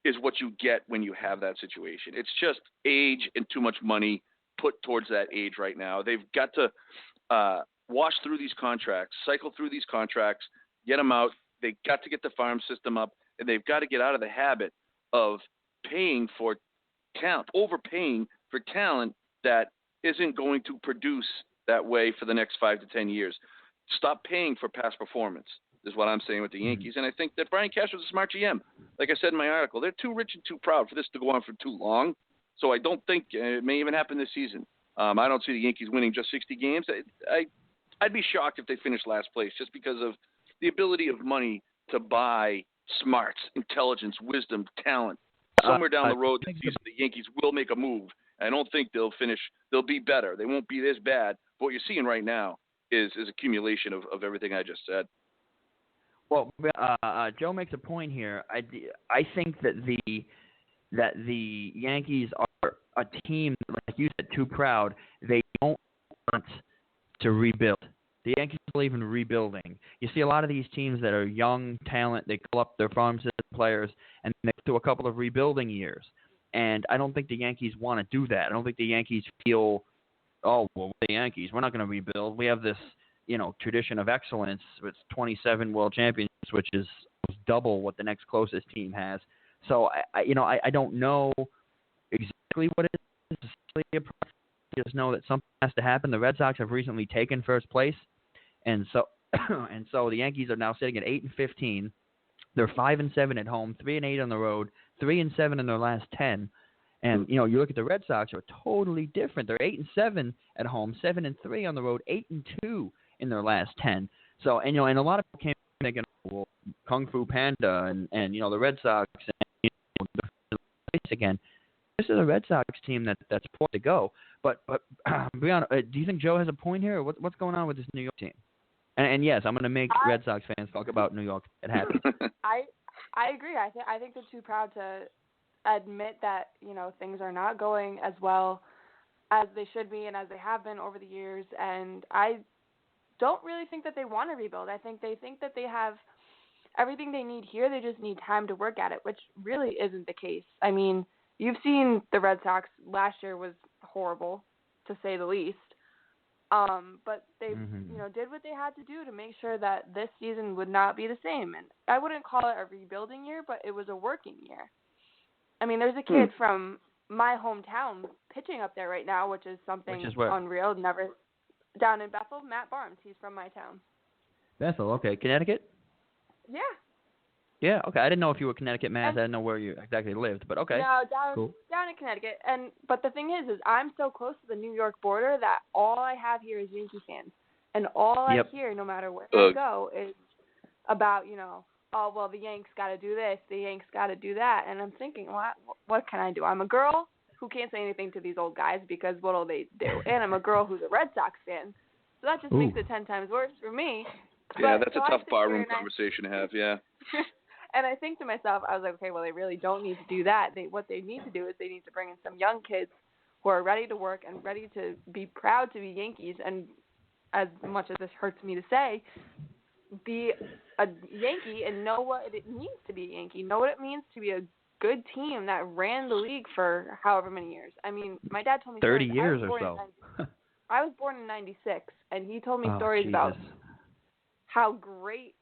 is what you get when you have that situation. It's just age and too much money put towards that age right now. They've got to wash through these contracts, cycle through these contracts, get them out. They've got to get the farm system up, and they've got to get out of the habit of paying for talent, overpaying for talent that isn't going to produce that way for the next 5 to 10 years. Stop paying for past performance is what I'm saying with the Yankees. And I think that Brian Castro's a smart GM. Like I said in my article, they're too rich and too proud for this to go on for too long. So I don't think it may even happen this season. I don't see the Yankees winning just 60 games. I'd be shocked if they finished last place just because of the ability of money to buy smarts, intelligence, wisdom, talent. Somewhere down the road this season, the Yankees will make a move. I don't think they'll finish. They'll be better. They won't be this bad. But what you're seeing right now is accumulation of everything I just said. Well, Joe makes a point here. I think that the Yankees are a team, like you said, too proud. They don't want to rebuild. The Yankees believe in rebuilding. You see a lot of these teams that are young talent. They call up their farm system players, and they do a couple of rebuilding years. And I don't think the Yankees want to do that. I don't think the Yankees feel, oh, well, we're the Yankees. We're not going to rebuild. We have this, tradition of excellence with 27 world championships, which is double what the next closest team has. So, I don't know exactly what it is. I just know that something has to happen. The Red Sox have recently taken first place, and so the Yankees are now sitting at 8-15. They're 5-7 at home, 3-8 on the road, 3-7 in their last 10. And you look at the Red Sox, are totally different. They're 8-7 at home, 7-3 on the road, 8-2 in their last 10. So and a lot of people came thinking, well, Kung Fu Panda and the Red Sox and again. This is a Red Sox team that's poised to go. But Brianna, do you think Joe has a point here? Or what's going on with this New York team? And yes, I'm going to make Red Sox fans talk about New York. It happens. I agree. I think they're too proud to admit that things are not going as well as they should be and as they have been over the years. And I don't really think that they want to rebuild. I think that they have everything they need here. They just need time to work at it, which really isn't the case. I mean, you've seen the Red Sox last year was horrible, to say the least. But they, did what they had to do to make sure that this season would not be the same. And I wouldn't call it a rebuilding year, but it was a working year. I mean, there's a kid from my hometown pitching up there right now, which is something unreal. Never down in Bethel, Matt Barnes. He's from my town. Bethel, okay, Connecticut. Yeah. Yeah, okay. I didn't know if you were Connecticut, Mass. I didn't know where you exactly lived, but okay. No, down in Connecticut. But the thing is I'm so close to the New York border that all I have here is Yankee fans. And all I hear, no matter where I go, is about, oh, well, the Yanks got to do this, the Yanks got to do that. And I'm thinking, what can I do? I'm a girl who can't say anything to these old guys because what'll they do? And I'm a girl who's a Red Sox fan. So that just makes it 10 times worse for me. Yeah, that's a tough barroom conversation to have, yeah. And I think to myself, I was like, okay, well, they really don't need to do that. What they need to do is they need to bring in some young kids who are ready to work and ready to be proud to be Yankees. And as much as this hurts me to say, be a Yankee and know what it means to be a Yankee, know what it means to be a good team that ran the league for however many years. I mean, my dad told me 30 stories. years or so. I was born in 96, and he told me Oh, stories Jesus. about how great,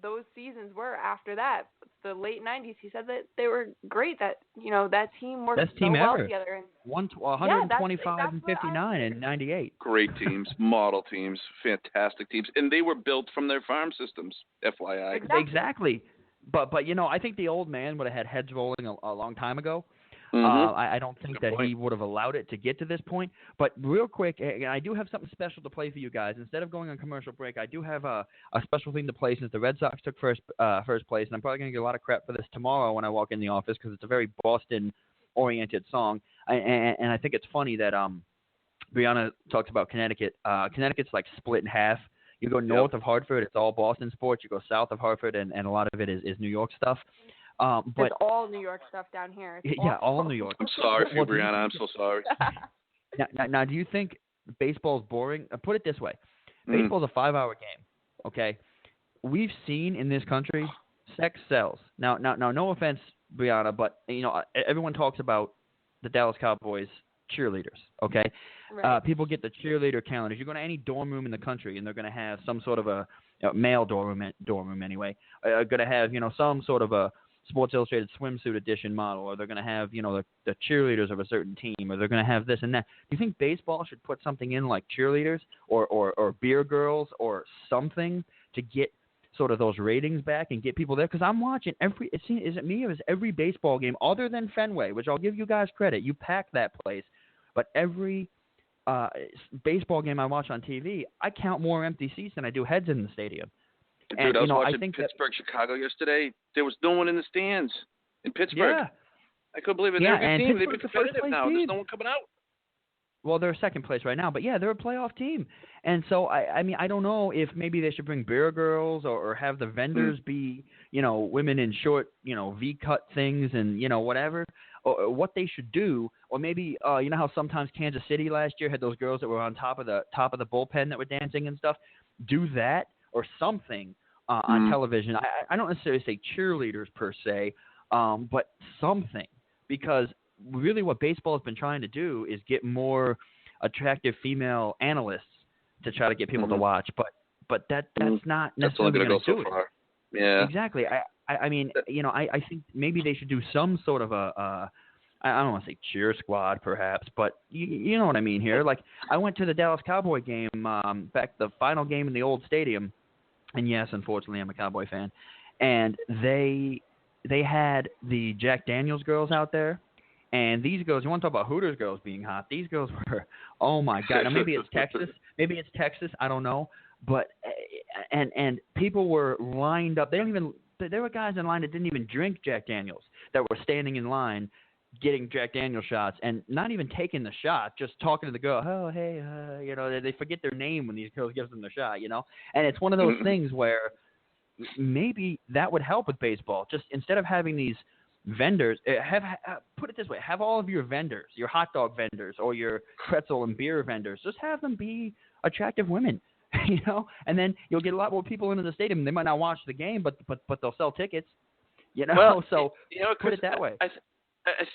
those seasons were after that. The late 90s, he said that they were great, that, that team worked Best team so well ever. together. And 125 and 59 in 98. Great teams, model teams, fantastic teams. And they were built from their farm systems, FYI. Exactly. But I think the old man would have had heads rolling a long time ago. Mm-hmm. I don't think that he would have allowed it to get to this point. But real quick, and I do have something special to play for you guys. Instead of going on commercial break, I do have a special thing to play since the Red Sox took first place. And I'm probably going to get a lot of crap for this tomorrow when I walk in the office because it's a very Boston-oriented song. And I think it's funny that Brianna talks about Connecticut. Connecticut's like split in half. You go north of Hartford, it's all Boston sports. You go south of Hartford, and a lot of it is New York stuff. But it's all New York stuff down here. All New York. I'm sorry for you, Brianna. I'm so sorry. Now, do you think baseball's boring? Put it this way. Baseball's a 5-hour game, okay? We've seen in this country sex sells. Now, no offense, Brianna, but, everyone talks about the Dallas Cowboys cheerleaders, okay? Right. People get the cheerleader calendars. You go to any dorm room in the country, and they're going to have some sort of a male dorm room anyway. Going to have, some sort of a Sports Illustrated swimsuit edition model, or they're going to have, the cheerleaders of a certain team, or they're going to have this and that. Do you think baseball should put something in like cheerleaders or beer girls or something to get sort of those ratings back and get people there? Because I'm watching is it me or is every baseball game other than Fenway, which I'll give you guys credit, you pack that place, but every baseball game I watch on TV, I count more empty seats than I do heads in the stadium. Dude, I was watching I think Pittsburgh, Chicago yesterday. There was no one in the stands in Pittsburgh. Yeah. I couldn't believe it. They're a good team. They've been competitive now. There's no one coming out. Well, they're second place right now, but yeah, they're a playoff team. And so, I mean, I don't know if maybe they should bring beer girls or have the vendors be, women in short, V-cut things and, whatever, or what they should do. Or maybe, how sometimes Kansas City last year had those girls that were on top of the bullpen that were dancing and stuff. Do that or something on television. I don't necessarily say cheerleaders per se, but something, because really what baseball has been trying to do is get more attractive female analysts to try to get people to watch, but that's not necessarily going to do it. Far. Yeah, exactly. I mean, I think maybe they should do some sort of I don't want to say cheer squad, perhaps, but you know what I mean here. Like, I went to the Dallas Cowboy game, back the final game in the old stadium, and yes, unfortunately, I'm a Cowboy fan, and they had the Jack Daniels girls out there. And these girls, you want to talk about Hooters girls being hot? These girls were, oh my God. Now maybe it's Texas. I don't know. But and people were lined up. There were guys in line that didn't even drink Jack Daniels that were standing in line getting Jack Daniels shots and not even taking the shot, just talking to the girl. Oh, hey, they forget their name when these girls give them the shot, And it's one of those things where maybe that would help with baseball. Just instead of having these vendors, put it this way, have all of your vendors, your hot dog vendors or your pretzel and beer vendors, just have them be attractive women, and then you'll get a lot more people into the stadium. They might not watch the game, but they'll sell tickets, Well, so put it that way.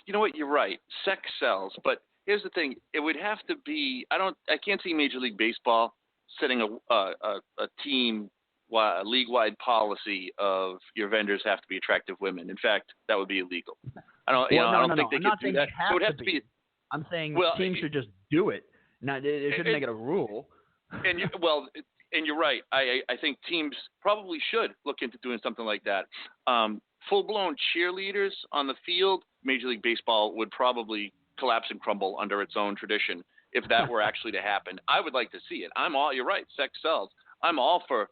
You know what? You're right. Sex sells, but here's the thing. It would have to be. I can't see Major League Baseball setting a team. A league-wide policy of your vendors have to be attractive women. In fact, that would be illegal. I don't think they could do that. It would have to be. I'm saying teams should just do it. Now, they shouldn't make it a rule. And you're right. I think teams probably should look into doing something like that. Full-blown cheerleaders on the field, Major League Baseball would probably collapse and crumble under its own tradition if that were actually to happen. I would like to see it. You're right. Sex sells. I'm all for.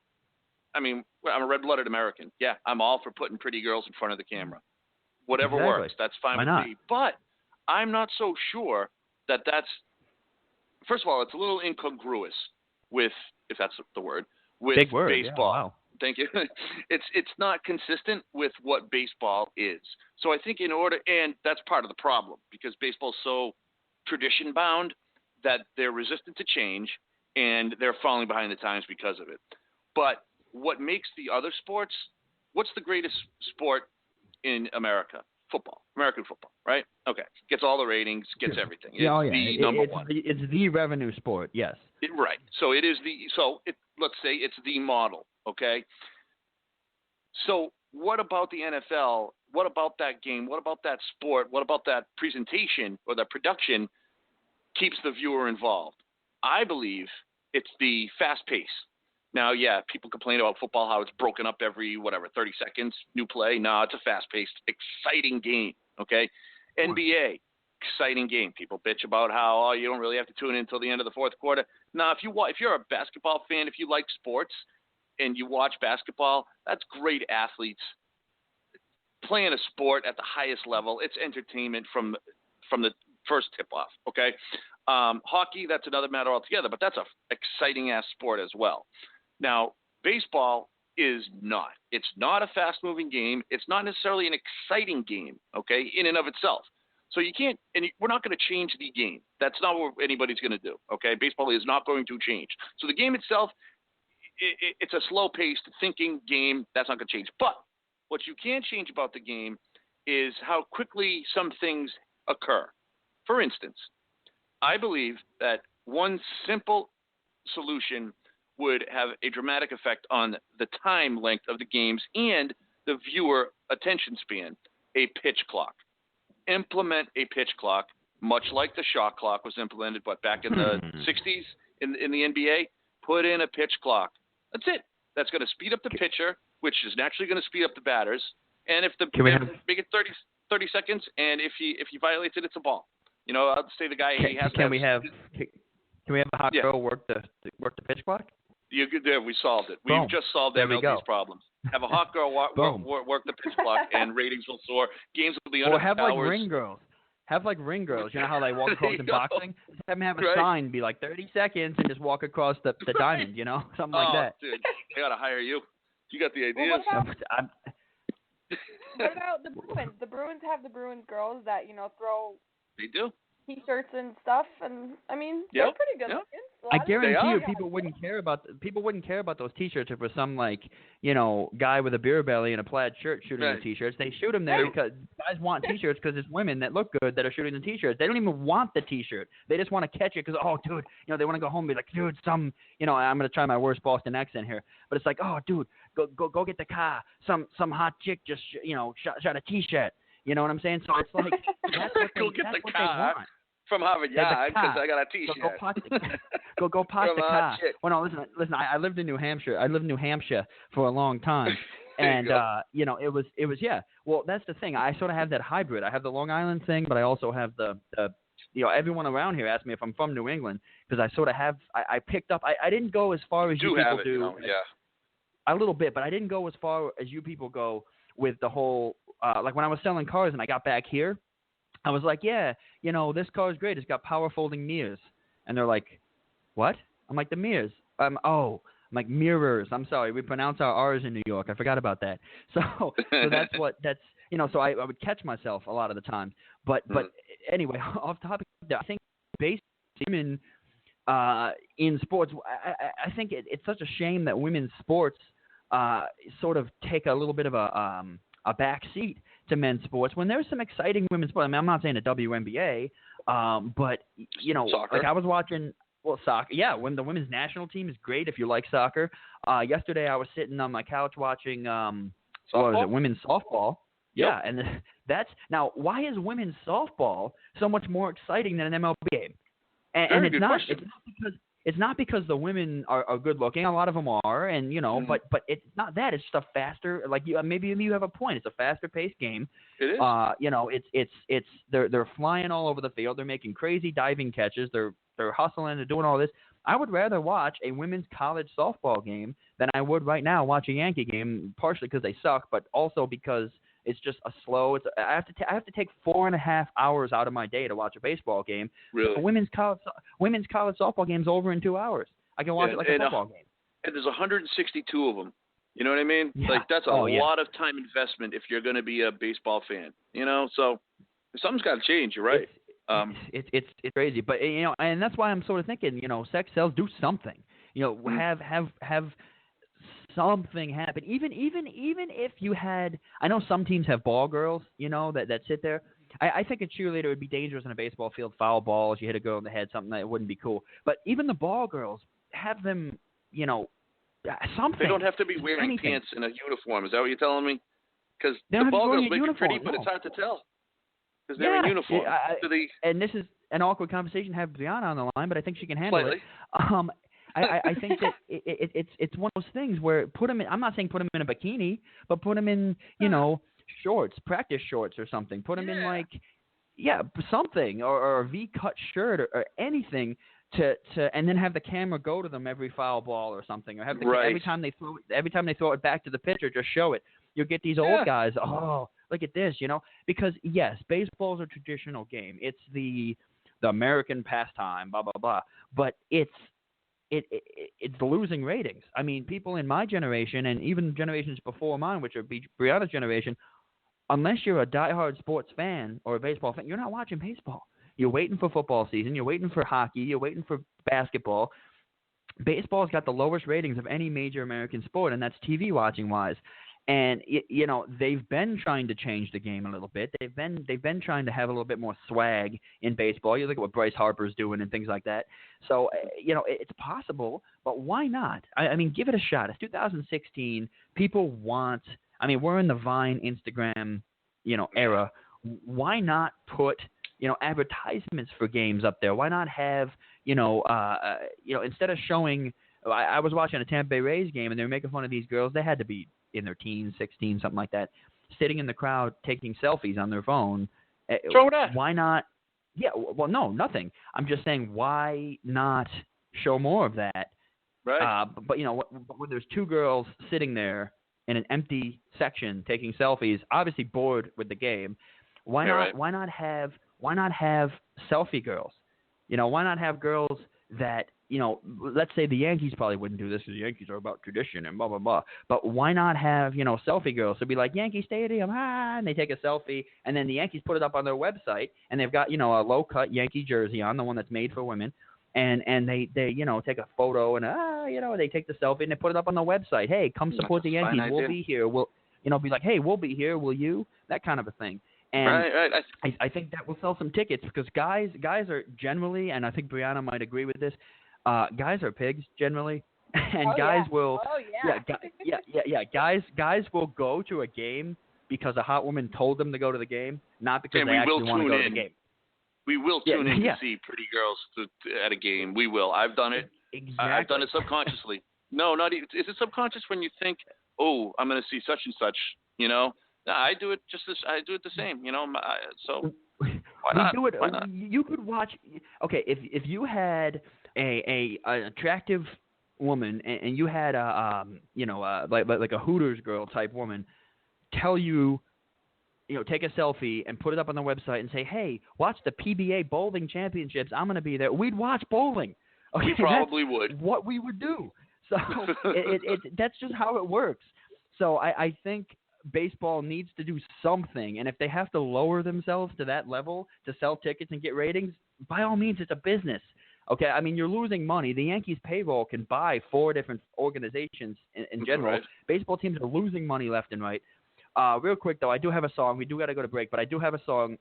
I mean, I'm a red-blooded American. Yeah, I'm all for putting pretty girls in front of the camera. Whatever works, that's fine with me. But I'm not so sure that that's – first of all, it's a little incongruous with, if that's the word, with big word, baseball. Yeah, wow. Thank you. It's not consistent with what baseball is. So I think and that's part of the problem, because baseball's so tradition-bound that they're resistant to change and they're falling behind the times because of it. But what makes the other sports. What's the greatest sport in America? Football, American football, right? Okay, gets all the ratings, gets everything. It's the number one. It's the revenue sport. Yes. Right. So it is the. So let's say it's the model. Okay. So what about the NFL? What about that game? What about that sport? What about that presentation or that production keeps the viewer involved? I believe it's the fast pace. Now, yeah, people complain about football, how it's broken up every, 30 seconds, new play. No, it's a fast-paced, exciting game, okay? NBA, exciting game. People bitch about how, you don't really have to tune in until the end of the fourth quarter. Now, if you're a basketball fan, if you like sports and you watch basketball, that's great athletes playing a sport at the highest level. It's entertainment from the first tip-off, okay? Hockey, that's another matter altogether, but that's a exciting-ass sport as well. Now, baseball is not. It's not a fast-moving game. It's not necessarily an exciting game, okay, in and of itself. So you can't – and we're not going to change the game. That's not what anybody's going to do, okay? Baseball is not going to change. So the game itself, it's a slow-paced thinking game. That's not going to change. But what you can change about the game is how quickly some things occur. For instance, I believe that one simple solution would have a dramatic effect on the time length of the games and the viewer attention span, a pitch clock. Implement a pitch clock, much like the shot clock was implemented, back in the 60s in the NBA. Put in a pitch clock. That's it. That's going to speed up the pitcher, which is naturally going to speed up the batters. And if make it 30 seconds, and if he violates it, it's a ball. I'll say the guy has. Can we have a hot girl work the pitch clock? We solved it. Boom. We've just solved MLB's problems. Have a hot girl work the pitch clock, and ratings will soar. Games will be under have hours. like ring girls. Have like ring girls. You know how they walk across in boxing? Have them have a sign be like 30 seconds and just walk across the diamond. Something like that. Dude, they gotta hire you. You got the ideas. What about the Bruins? The Bruins have the Bruins girls that throw. They do. T-shirts and stuff, and I mean they're pretty good looking. So I guarantee you, people wouldn't care about those T-shirts if it was some guy with a beer belly and a plaid shirt shooting the T-shirts. They shoot them there because guys want T-shirts because it's women that look good that are shooting the T-shirts. They don't even want the T-shirt. They just want to catch it because dude, they want to go home and be like, dude, I'm gonna try my worst Boston accent here, but it's like, dude, go get the car. Some hot chick just shot a T-shirt. You know what I'm saying? So it's like that's what they want. From Harvard Yard, because I got a T-shirt. Go park the car. Well, no, listen. I lived in New Hampshire. I lived in New Hampshire for a long time, and it was yeah. Well, that's the thing. I sort of have that hybrid. I have the Long Island thing, but I also have the everyone around here asks me if I'm from New England because I sort of have. I picked up. I didn't go as far as you people do. A little bit, but I didn't go as far as you people go with the whole. Like when I was selling cars and I got back here. I was like, this car is great. It's got power folding mirrors. And they're like, what? I'm like, the mirrors. I'm like, mirrors. I'm sorry. We pronounce our R's in New York. I forgot about that. So so I would catch myself a lot of the time. But anyway, off topic, I think basically women in sports, I think it's such a shame that women's sports sort of take a little bit of a back seat to men's sports when there's some exciting women's sports. I mean, I'm not saying the WNBA, but soccer. Like I was watching soccer. Yeah, when the women's national team is great if you like soccer. Yesterday I was sitting on my couch watching women's softball. Yeah, and that's now why is women's softball so much more exciting than an MLB game? And it's not. It's not because the women are good looking. A lot of them are, and but it's not that. It's just a faster. Like maybe you have a point. It's a faster paced game. It is. It's they're flying all over the field. They're making crazy diving catches. They're hustling. They're doing all this. I would rather watch a women's college softball game than I would right now watch a Yankee game. Partially because they suck, but also because it's just a slow. I have to take 4.5 hours out of my day to watch a baseball game. Really? A women's college softball game's over in 2 hours. I can watch it like a football game. And there's 162 of them. You know what I mean? Yeah. Like that's a lot of time investment if you're going to be a baseball fan. So something's got to change. You're right. It's crazy, but and that's why I'm sort of thinking, sex sells. Do something. Have something happen. Even if you had, I know some teams have ball girls, that sit there. I think a cheerleader would be dangerous in a baseball field. Foul balls, you hit a girl in the head, something that wouldn't be cool. But even the ball girls, have them, something. They don't have to be wearing anything. pants in a uniform. Is that what you're telling me? Because the ball girls may be pretty, but it's hard to tell because they're in uniform. And this is an awkward conversation to have Brianna on the line, but I think she can handle it. I think that it's one of those things where put them in. I'm not saying put them in a bikini, but put them in shorts, practice shorts or something. Put them in something or a V-cut shirt or anything to and then have the camera go to them every foul ball or something, or have the every time they throw it back to the pitcher, just show it. You'll get these old guys. Oh, look at this, because yes, baseball's a traditional game. It's the American pastime, blah blah blah. But it's losing ratings. I mean, people in my generation and even generations before mine, which are Brianna's generation, unless you're a diehard sports fan or a baseball fan, you're not watching baseball. You're waiting for football season. You're waiting for hockey. You're waiting for basketball. Baseball's got the lowest ratings of any major American sport, and that's TV watching wise. And they've been trying to change the game a little bit. They've been trying to have a little bit more swag in baseball. You look at what Bryce Harper's doing and things like that. So it's possible, but why not? I mean, give it a shot. It's 2016. People want. I mean, we're in the Vine, Instagram, era. Why not put advertisements for games up there? Why not have instead of showing? I was watching a Tampa Bay Rays game and they were making fun of these girls. They had to be in their teens, 16, something like that, sitting in the crowd taking selfies on their phone. Throw that. Why not? Yeah, well, no, nothing. I'm just saying, why not show more of that? Right. But when there's two girls sitting there in an empty section taking selfies, obviously bored with the game, why not? Right. Why not have selfie girls? Why not have girls that let's say the Yankees probably wouldn't do this because the Yankees are about tradition and blah, blah, blah. But why not have, selfie girls? So be like, Yankee Stadium, and they take a selfie, and then the Yankees put it up on their website, and they've got, a low-cut Yankee jersey on, the one that's made for women, and they take a photo, and, they take the selfie, and they put it up on the website. Hey, come support the Yankees. We'll be here. We'll, be like, hey, we'll be here. Will you? That kind of a thing. And right. I think that will sell some tickets because guys are generally, and I think Brianna might agree with this, guys are pigs generally, and guys will. Guys will go to a game because a hot woman told them to go to the game, not because they actually want to go to the game. We will tune in to see pretty girls at a game. We will. I've done it. Exactly. I've done it subconsciously. No, not even. Is it subconscious when you think, oh, I'm going to see such and such? No, I do it I do it the same. So why not? We do it. Why not? You could watch. Okay, if you had an attractive woman and you had like a Hooters girl type woman tell you, take a selfie and put it up on the website and say, hey, watch the PBA bowling championships. I'm going to be there. We'd watch bowling. Okay, we probably would. What we would do. So that's just how it works. So I think baseball needs to do something, and if they have to lower themselves to that level to sell tickets and get ratings, by all means, it's a business. Okay, I mean, you're losing money. The Yankees' payroll can buy 4 different organizations in general. Right. Baseball teams are losing money left and right. Real quick, though, I do have a song. We do got to go to break, but I do have a song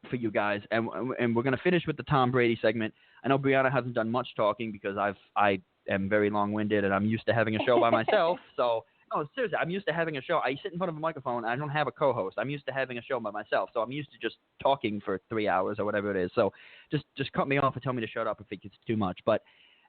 for you guys, and we're going to finish with the Tom Brady segment. I know Brianna hasn't done much talking because I am very long-winded, and I'm used to having a show by myself. So, no, seriously, I'm used to having a show. I sit in front of a microphone. I don't have a co-host. I'm used to having a show by myself. So I'm used to just talking for 3 hours or whatever it is. So just cut me off and tell me to shut up if it gets too much. But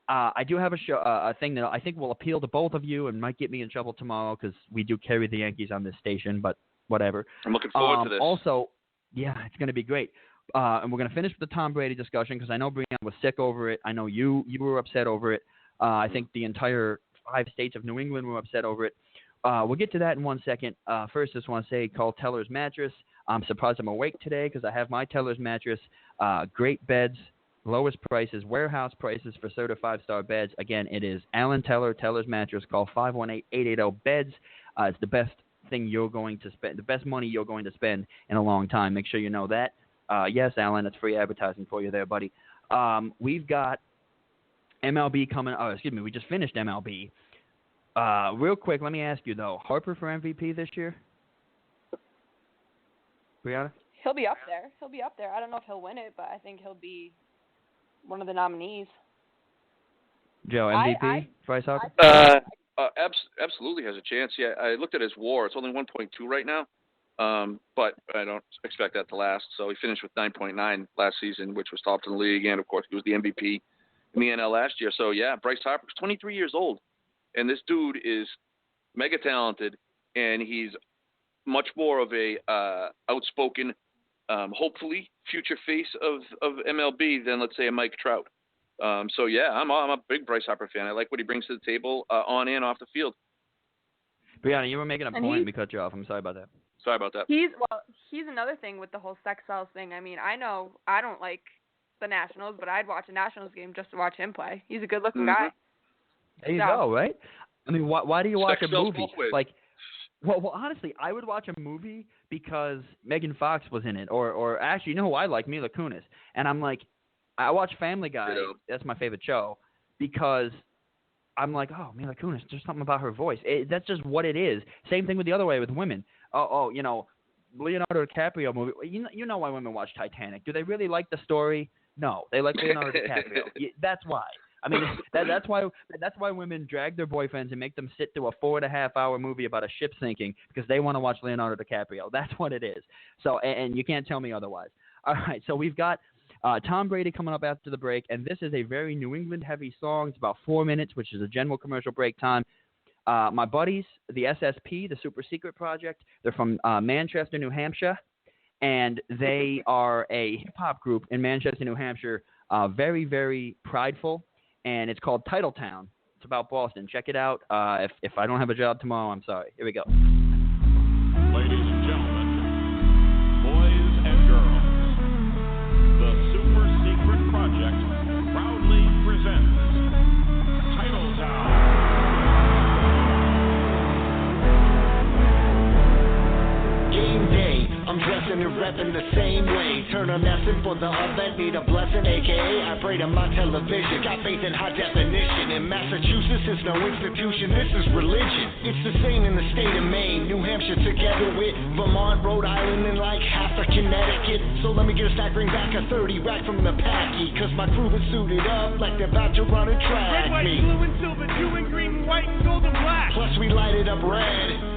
I do have a thing that I think will appeal to both of you and might get me in trouble tomorrow because we do carry the Yankees on this station, but whatever. I'm looking forward to this. Also, yeah, it's going to be great. And we're going to finish with the Tom Brady discussion because I know Brianna was sick over it. I know you were upset over it. I think the entire 5 states of New England were upset over it. We'll get to that in 1 second. First, just want to say call Teller's Mattress. I'm surprised I'm awake today because I have my Teller's Mattress. Great beds, lowest prices, warehouse prices for certified 5-star beds. Again, it is Alan Teller, Teller's Mattress. Call 518-880-BEDS. It's the best thing you're going to spend, the best money you're going to spend in a long time. Make sure you know that. Yes, Alan, that's free advertising for you there, buddy. We've got MLB coming. Oh, excuse me, we just finished MLB. Real quick, let me ask you, though. Harper for MVP this year? Brianna? He'll be up there. I don't know if he'll win it, but I think he'll be one of the nominees. Joe, MVP? Bryce Harper? Absolutely has a chance. Yeah, I looked at his WAR. It's only 1.2 right now, but I don't expect that to last. So he finished with 9.9 last season, which was top in the league, and, of course, he was the MVP in the NL last year. So, yeah, Bryce Harper's 23 years old, and this dude is mega talented, and he's much more of a outspoken, hopefully, future face of MLB than, let's say, a Mike Trout. So, yeah, I'm a big Bryce Harper fan. I like what he brings to the table on and off the field. Brianna, you were making a point. Let me cut you off. I'm sorry about that. Sorry about that. He's another thing with the whole sex sells thing. I mean, I know I don't like the Nationals, but I'd watch a Nationals game just to watch him play. He's a good-looking guy. There you go, right? I mean, why do you watch a movie? Like, well, honestly, I would watch a movie because Megan Fox was in it, or actually, you know who I like? Mila Kunis. And I'm like, I watch Family Guy. That's my favorite show because I'm like, oh, Mila Kunis, there's something about her voice. That's just what it is. Same thing with the other way with women. You know, Leonardo DiCaprio movie. You know why women watch Titanic. Do they really like the story? No, they like Leonardo DiCaprio. That's why. I mean, that's why women drag their boyfriends and make them sit through a 4.5-hour movie about a ship sinking because they want to watch Leonardo DiCaprio. That's what it is. So, and you can't tell me otherwise. All right, so we've got Tom Brady coming up after the break, and this is a very New England-heavy song. It's about 4 minutes, which is a general commercial break time. My buddies, the SSP, the Super Secret Project, they're from Manchester, New Hampshire, and they are a hip-hop group in Manchester, New Hampshire, very, very prideful, and it's called Titletown. It's about Boston. Check it out. If I don't have a job tomorrow, I'm sorry. Here we go. Ladies and gentlemen, boys and girls, the Super Secret Project proudly presents Titletown. Game day, I'm dressing and repping the same way. Turn a lesson for the event, need a blessing, aka I pray to my television. Got faith in high definition. In Massachusetts, it's no institution, this is religion. It's the same in the state of Maine, New Hampshire together with Vermont, Rhode Island, and like half of Connecticut. So let me get a stack, bring back a 30 rack from the packy, cause my crew is suited up like they're about to run a track. Red, white, blue, and silver, blue and green, white, and gold, and black. Plus we light it up red.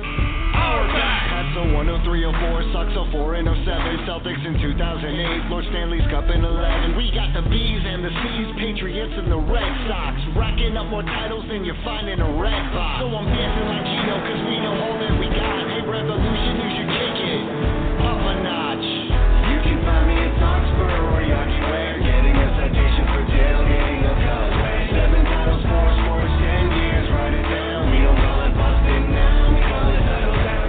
Our back. Hats on 103, 04, Sox 04 and 07, Celtics in 2008, Lord Stanley's Cup in 11. We got the B's and the C's, Patriots and the Red Sox, racking up more titles than you find in a red box. So I'm dancing like Gino, cause we know all that we got. Hey, Revolution, you should kick it up a notch. You can find me in Foxborough or Yaki Ware, getting a citation for tailgating a Cutway. 7 titles, 4 sports, 10 years, write it down. We don't call it Boston now, we call it Title Town.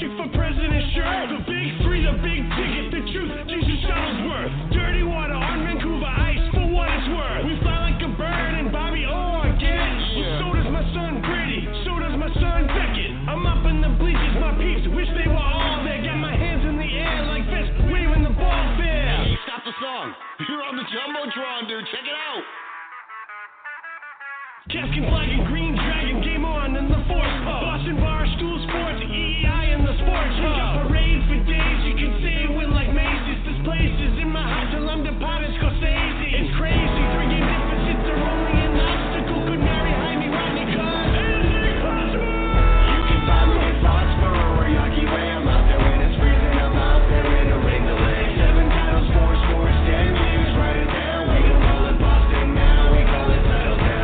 For president shirt, the big three, the big ticket, the truth, Jesus Shuttlesworth, dirty water on Vancouver ice for what it's worth. We fly like a bird and Bobby, oh I get it. Well, so does my son Brady, so does my son Beckett. I'm up in the bleachers, my peeps wish they were all there. Got my hands in the air like fists waving the ball fair. Hey, stop the song. You're on the Jumbotron, dude. Check it out. Caskin flag and green dragon, game on in the force pub. Boston Bar, School Sports, EEI in the sports hub. We got parades for days, you can say it with like Macy's. This place is in my heart till I'm departed Scorsese. It's crazy, 3-game deficits are only an obstacle. Could marry Jaime Rodney, cause anything possible. You can find me in Foxborough or Yaki Way. I'm out there when it's freezing, I'm out there in a ring delay. 7 titles, 4 sports, 10 years, write it down. We don't call it Boston now, we call it Titletown.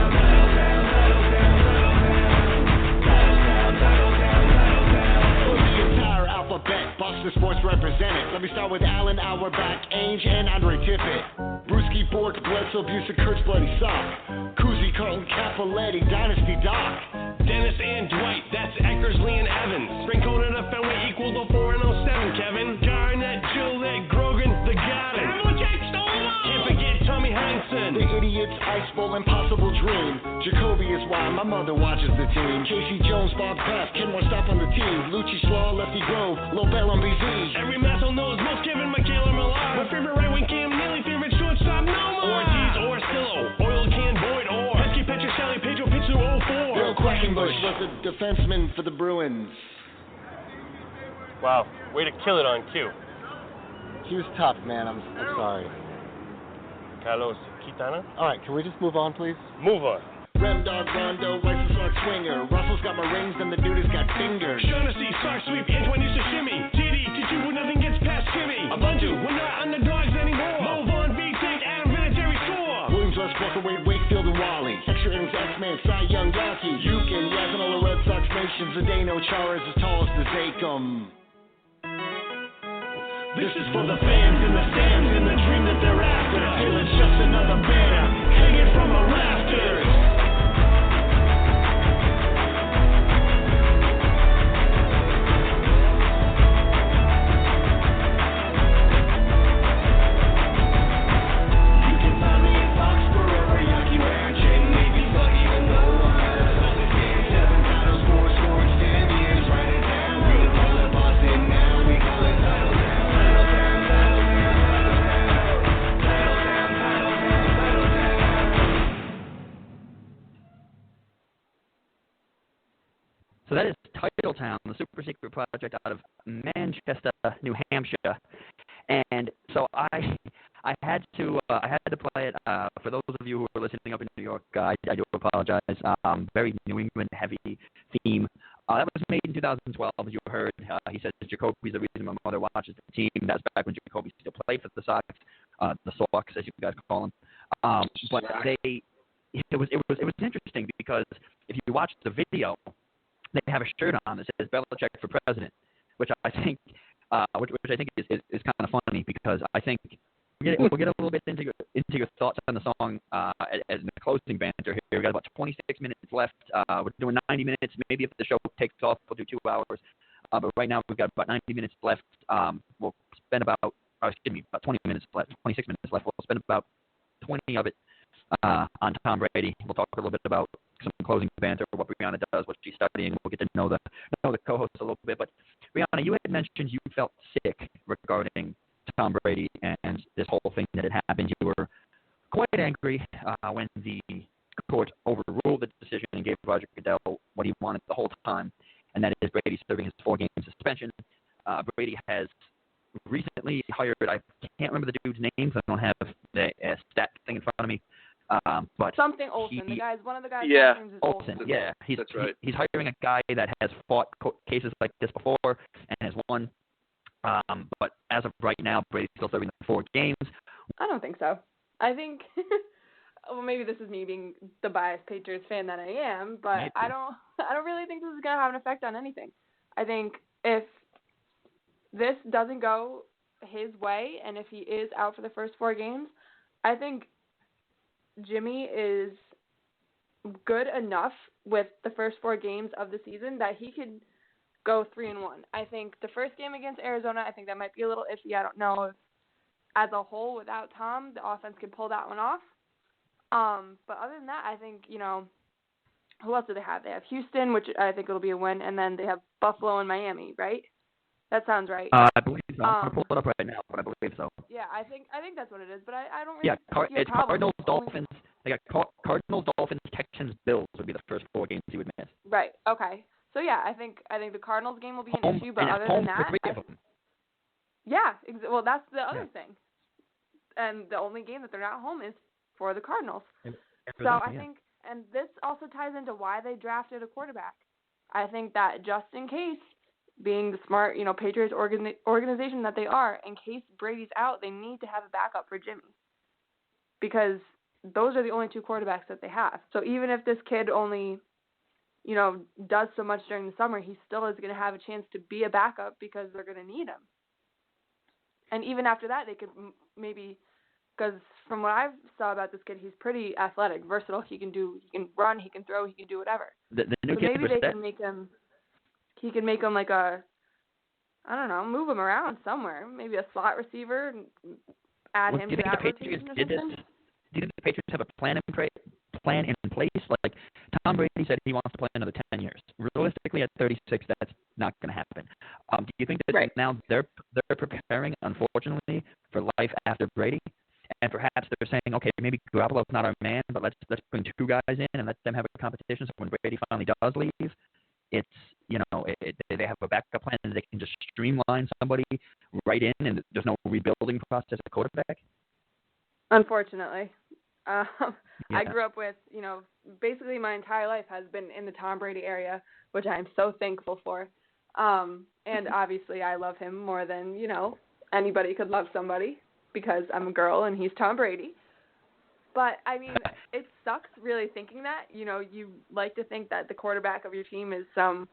Boston sports represented. Let me start with Allen Auerbach, Ainge, and Andre Tippett. Brewski, Bork, Bledsoe, Busek, Kurtz, Bloody Sock. Kuzi, Carlton, Capoletti, Dynasty Doc. Dennis and Dwight, that's Eckersley and Evans. Spring coated a Fenway equal to 4-07, Kevin. Garnett, Gillette, Grogan, the Garden. Can't forget Tommy Heinsohn. The Idiots, Ice Bowl, Impossible Dream. Jacoby is it's why my mother watches the team. Casey Jones, Bob Kraft, Kenmore stop on the team. Lucci Slaw, Lefty Grove, Lobel on BZ. Every masshole knows most Kevin McHale and Millar. My favorite right wing Cam Neely, favorite shortstop Nomar. Ortiz, Orsillo, Oil Can Boyd, or Pesky Petrocelli, Pedro Pitcher 04. Bill Quackenbush was the defenseman for the Bruins. Wow, way to kill it on cue. He was tough, man. I'm sorry. Carlos Quintana? All right, can we just move on, please? Move on. Rem Dog Rondo, White Sox swinger. Russell's got my rings, and the dude has got fingers. Shaughnessy, Sark Sweep, Antoine used to shimmy. TD, Tichu, nothing gets past Kimmy. Ubuntu, we're not underdogs anymore. Mo Vaughn, V-Tank, Adam Vinatieri score. Williams, West, Brockway, Wakefield, and Wally. Extra innings, X-Man, Cy Young, Rocky. Yukin, Yaz, and all the Red Sox nations. Zdeno, Chara is as tall as the Zakem. This is for the fans in the stands and the dream that they're after. Till it's just another banner hanging from the rafters. You can find me in Foxborough or Yaki Ranch in Navy, but even though I'm 7 titles, 4 scores, 10 years, write it down. We call it Boston now, we call it title down. So that is Titletown, the super secret project out of Manchester, New Hampshire, and so I had to play it. For those of you who are listening up in New York, I do apologize. Very New England heavy theme. That was made in 2012, as you heard. He says Jacoby's the reason my mother watches the team. That's back when Jacoby still played for the Sox, the Sox as you guys call them. But it was interesting because if you watch the video, they have a shirt on that says Belichick for president, which I think is kind of funny because I think we'll get a little bit into your thoughts on the song as the closing banter here. We've got about 26 minutes left. We're doing 90 minutes. Maybe if the show takes off, we'll do 2 hours. But right now we've got about 90 minutes left. We'll spend about 20 minutes left, 26 minutes left. We'll spend about 20 of it on Tom Brady. We'll talk a little bit about some closing banter, what Brianna does, what she's studying. We'll get to know the co-hosts a little bit. But Brianna, you had mentioned you felt sick regarding Tom Brady and this whole thing that had happened. You were quite angry when the court overruled the decision and gave Roger Goodell what he wanted the whole time, and that is Brady serving his 4-game suspension. Brady has recently hired, I can't remember the dude's names. I don't have the stat thing in front of me. But something Olsen. One of the guys' yeah, names is Olsen. Yeah, that's right. He's hiring a guy that has fought cases like this before and has won. But as of right now, Brady's still serving the 4 games. I don't think so. I think, well, maybe this is me being the biased Patriots fan that I am, but maybe. I don't really think this is going to have an effect on anything. I think if this doesn't go his way and if he is out for the first 4 games, I think Jimmy is good enough with the first 4 games of the season that he could go 3-1. I think the first game against Arizona, I think that might be a little iffy. I don't know if, as a whole, without Tom, the offense can pull that one off. But other than that, I think, who else do they have? They have Houston, which I think it'll be a win, and then they have Buffalo and Miami, right? That sounds right. I believe so. I'm going to pull it up right now, but I believe so. Yeah, I think that's what it is, but I don't really it's Cardinals, Dolphins. They got Cardinals, Dolphins, Texans, Bills would be the first 4 games you would miss. Right. Okay. So yeah, I think the Cardinals game will be an issue, but other than that, yeah. Well, that's the other thing, and the only game that they're not home is for the Cardinals. So I think, and this also ties into why they drafted a quarterback. I think that just in case, being the smart, Patriots organization that they are, in case Brady's out, they need to have a backup for Jimmy, because those are the only 2 quarterbacks that they have. So even if this kid only, does so much during the summer, he still is going to have a chance to be a backup because they're going to need him. And even after that, they could maybe, because from what I saw about this kid, he's pretty athletic, versatile. He can run, he can throw, he can do whatever. The new so maybe they can make him. He can make him like move him around somewhere. Maybe a slot receiver and add him to that rotation or something. Do you think the Patriots have a plan plan in place. Like Tom Brady said he wants to play another 10 years. Realistically, at 36, that's not going to happen. Do you think that now they're preparing, unfortunately, for life after Brady? And perhaps they're saying, okay, maybe Garoppolo's not our man, but let's bring two guys in and let them have a competition. So when Brady finally does leave, it's they have a backup plan and they can just streamline somebody right in, and there's no rebuilding process at quarterback. Unfortunately, I grew up with basically my entire life has been in the Tom Brady area, which I'm so thankful for. And obviously, I love him more than anybody could love somebody, because I'm a girl and he's Tom Brady. But, I mean, it sucks really thinking that. You like to think that the quarterback of your team is some,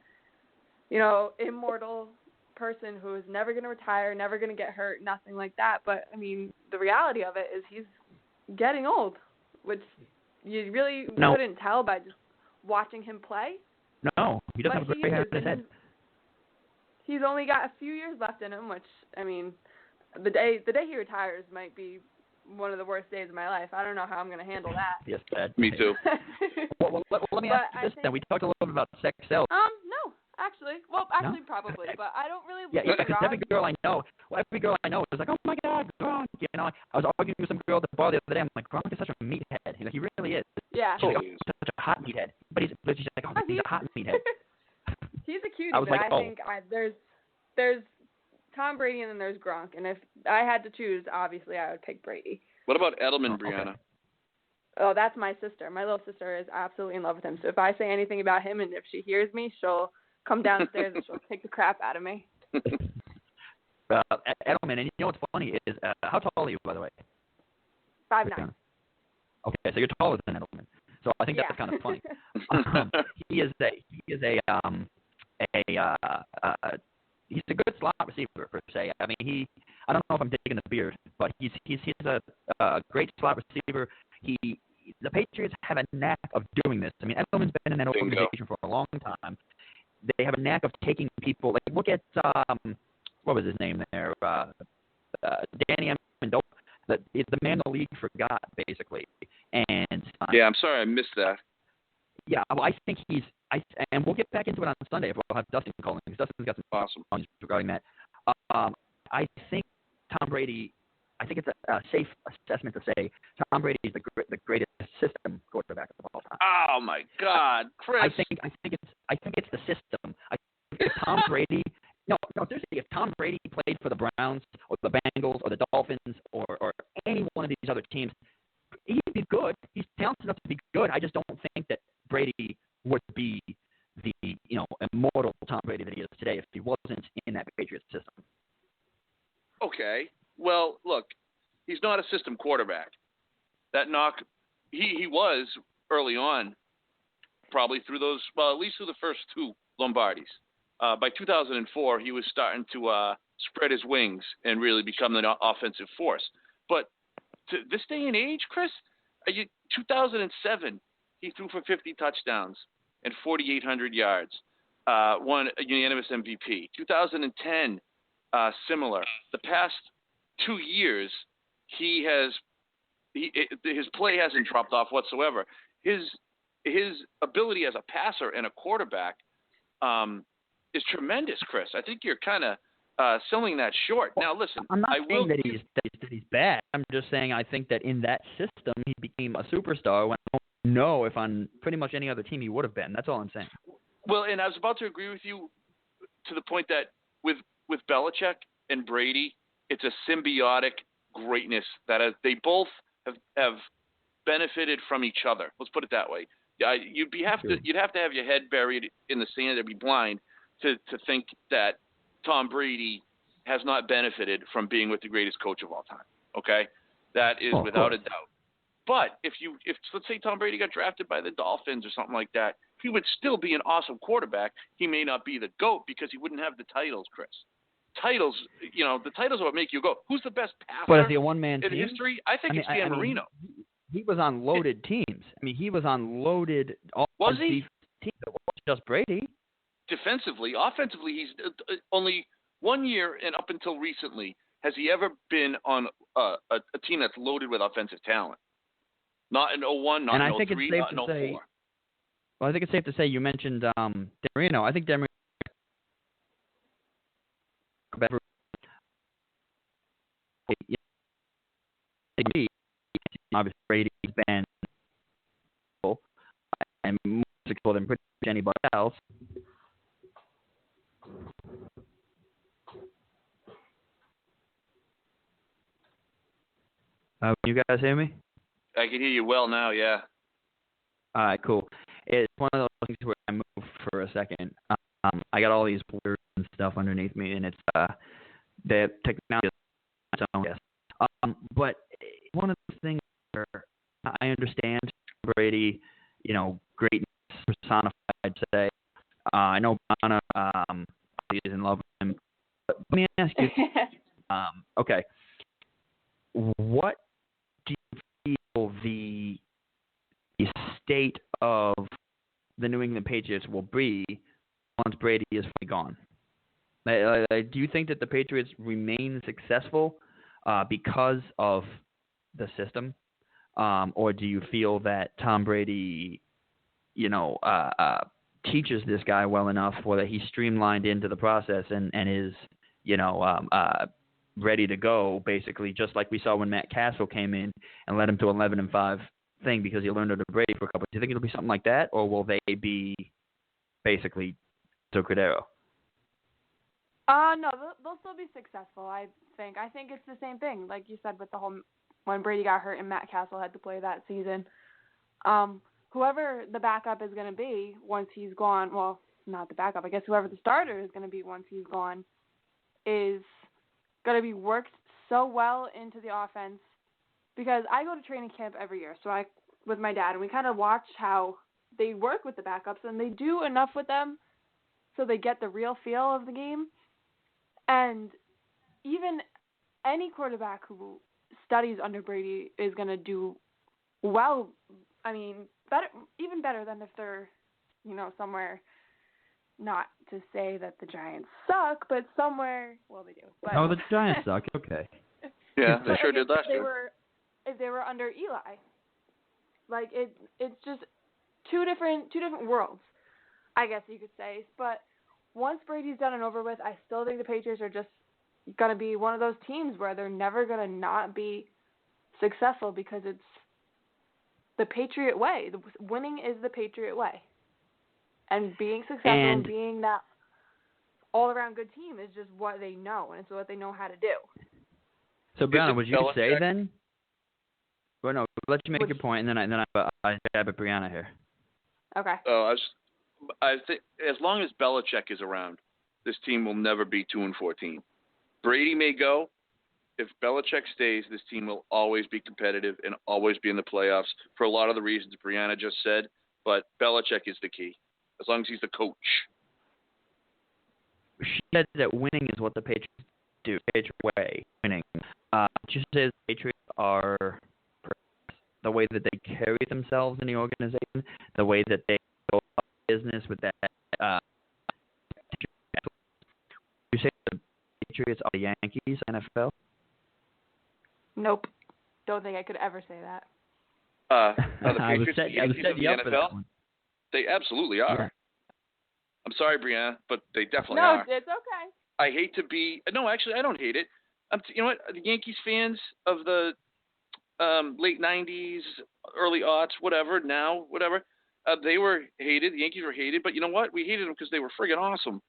immortal person who is never going to retire, never going to get hurt, nothing like that. But, I mean, the reality of it is he's getting old, which you really couldn't tell by just watching him play. No, he doesn't have a great hair in his head. He's only got a few years left in him, which, I mean, the day he retires might be one of the worst days of my life. I don't know how I'm going to handle that. Yes, bad. Me too. well, let me ask you this then. We talked a little bit about sex self. No, actually. Well, actually, no? Probably, but I don't really. Yeah, because every girl I know is like, oh my God, Gronk. I was arguing with some girl at the bar the other day. I'm like, Gronk is such a meathead. He really is. Yeah. She's like, oh, such a hot meathead. But she's like, oh, he's a hot meathead. He's a cutie, I was but like, I think there's Tom Brady and then there's Gronk, and if I had to choose, obviously I would pick Brady. What about Edelman, Brianna? Okay. Oh, that's my sister. My little sister is absolutely in love with him. So if I say anything about him, and if she hears me, she'll come downstairs and she'll kick the crap out of me. Edelman, and you know what's funny is, how tall are you, by the way? 5'9". Okay, so you're taller than Edelman. So I think that's kind of funny. He's a good slot receiver per se. I mean, I don't know if I'm digging the beard, but he's a great slot receiver. The Patriots have a knack of doing this. I mean, Edelman's been in that organization for a long time. They have a knack of taking people. Like, look at what was his name there? Danny Amendola. The man the league forgot, basically. And I'm sorry I missed that. Yeah, well, I think and we'll get back into it on Sunday if we'll have Dustin calling, because Dustin's got some awesome points regarding that. I think Tom Brady, I think it's a safe assessment to say Tom Brady is the greatest system quarterback of all time. Oh my God, Chris! I think it's the system. I think if Tom Brady, no, seriously, if Tom Brady played for the Browns or the Bengals or the Dolphins or any one of these other teams, he'd be good. He's talented enough to be good. I just don't think that Brady would be the immortal Tom Brady that he is today if he wasn't in that Patriots system. Okay. Well, look, he's not a system quarterback. That knock, he was early on, probably through those, well, at least through the first two Lombardis. By 2004, he was starting to spread his wings and really become an offensive force. But to this day and age, Chris, 2007, he threw for 50 touchdowns and 4,800 yards, won a unanimous MVP. 2010, similar. The past 2 years, his play hasn't dropped off whatsoever. His ability as a passer and a quarterback is tremendous, Chris. I think you're kind of selling that short. Now, listen, I'm not saying that he's bad. I'm just saying I think that in that system he became a superstar when I don't know if on pretty much any other team he would have been. That's all I'm saying. Well, and I was about to agree with you to the point that with Belichick and Brady, it's a symbiotic greatness that they both have benefited from each other. Let's put it that way. You'd have to have your head buried in the sand and be blind to think that Tom Brady has not benefited from being with the greatest coach of all time. Okay, that is without a doubt. But if let's say Tom Brady got drafted by the Dolphins or something like that, he would still be an awesome quarterback. He may not be the GOAT because he wouldn't have the titles, Chris. Titles, the titles are what make you go. Who's the best passer as a one-man in team? history? I think it's Dan Marino. He was on loaded teams. I mean, he was on loaded. Was he? Teams. It wasn't just Brady. Defensively, offensively, he's only 1 year and up until recently has he ever been on a team that's loaded with offensive talent. Not in 01, not And in I think 03, it's safe not in to say. 04. Well, I think it's safe to say you mentioned Marino. I think Marino. Obviously, Brady's been and more successful than pretty much anybody else. Can you guys hear me? I can hear you well now, yeah. All right, cool. It's one of those things where I move for a second. I got all these words and stuff underneath me, and it's the technology. Yes. But one of the things where I understand Brady, greatness personified today. I know Brianna is in love with him. But let me ask you, okay, what do you feel the state of the New England Patriots will be once Brady is fully gone? Do you think that the Patriots remain successful because of the system, or do you feel that Tom Brady, teaches this guy well enough, or that he's streamlined into the process and is, ready to go, basically, just like we saw when Matt Castle came in and led him to 11-5 thing because he learned under Brady for a couple. Do you think it'll be something like that, or will they be basically to Cordero? No, they'll still be successful, I think. I think it's the same thing, like you said, with the whole when Brady got hurt and Matt Castle had to play that season. Whoever the backup is going to be once he's gone, well, not the backup, I guess whoever the starter is going to be once he's gone is going to be worked so well into the offense, because I go to training camp every year, with my dad, and we kind of watch how they work with the backups, and they do enough with them so they get the real feel of the game. And even any quarterback who studies under Brady is going to do well. I mean, even better than if they're, somewhere, not to say that the Giants suck, but somewhere, well, they do. But, the Giants suck. Okay. Yeah, they sure did last year. If they were under Eli, like it's just two different worlds, I guess you could say. But once Brady's done and over with, I still think the Patriots are just going to be one of those teams where they're never going to not be successful, because it's the Patriot way. Winning is the Patriot way. And being successful and being that all-around good team is just what they know, and it's what they know how to do. So, Brianna, would you say then? Well, no, let you make your point, and then I stab at Brianna here. Okay. I think as long as Belichick is around, this team will never be 2-14. Brady may go. If Belichick stays, this team will always be competitive and always be in the playoffs for a lot of the reasons Brianna just said. But Belichick is the key, as long as he's the coach. She said that winning is what the Patriots do. Patriot way, winning. She says the Patriots are the way that they carry themselves in the organization, the way that they go about business with that. You say the Patriots are the Yankees, NFL? Nope. Don't think I could ever say that. The Patriots are the Yankees of the NFL? They absolutely are. Yeah. I'm sorry, Brianna, but they definitely are. No, it's okay. I hate to be – no, actually, I don't hate it. You know what? The Yankees fans of the late 90s, early aughts, whatever, they were hated. The Yankees were hated. But you know what? We hated them because they were friggin' awesome,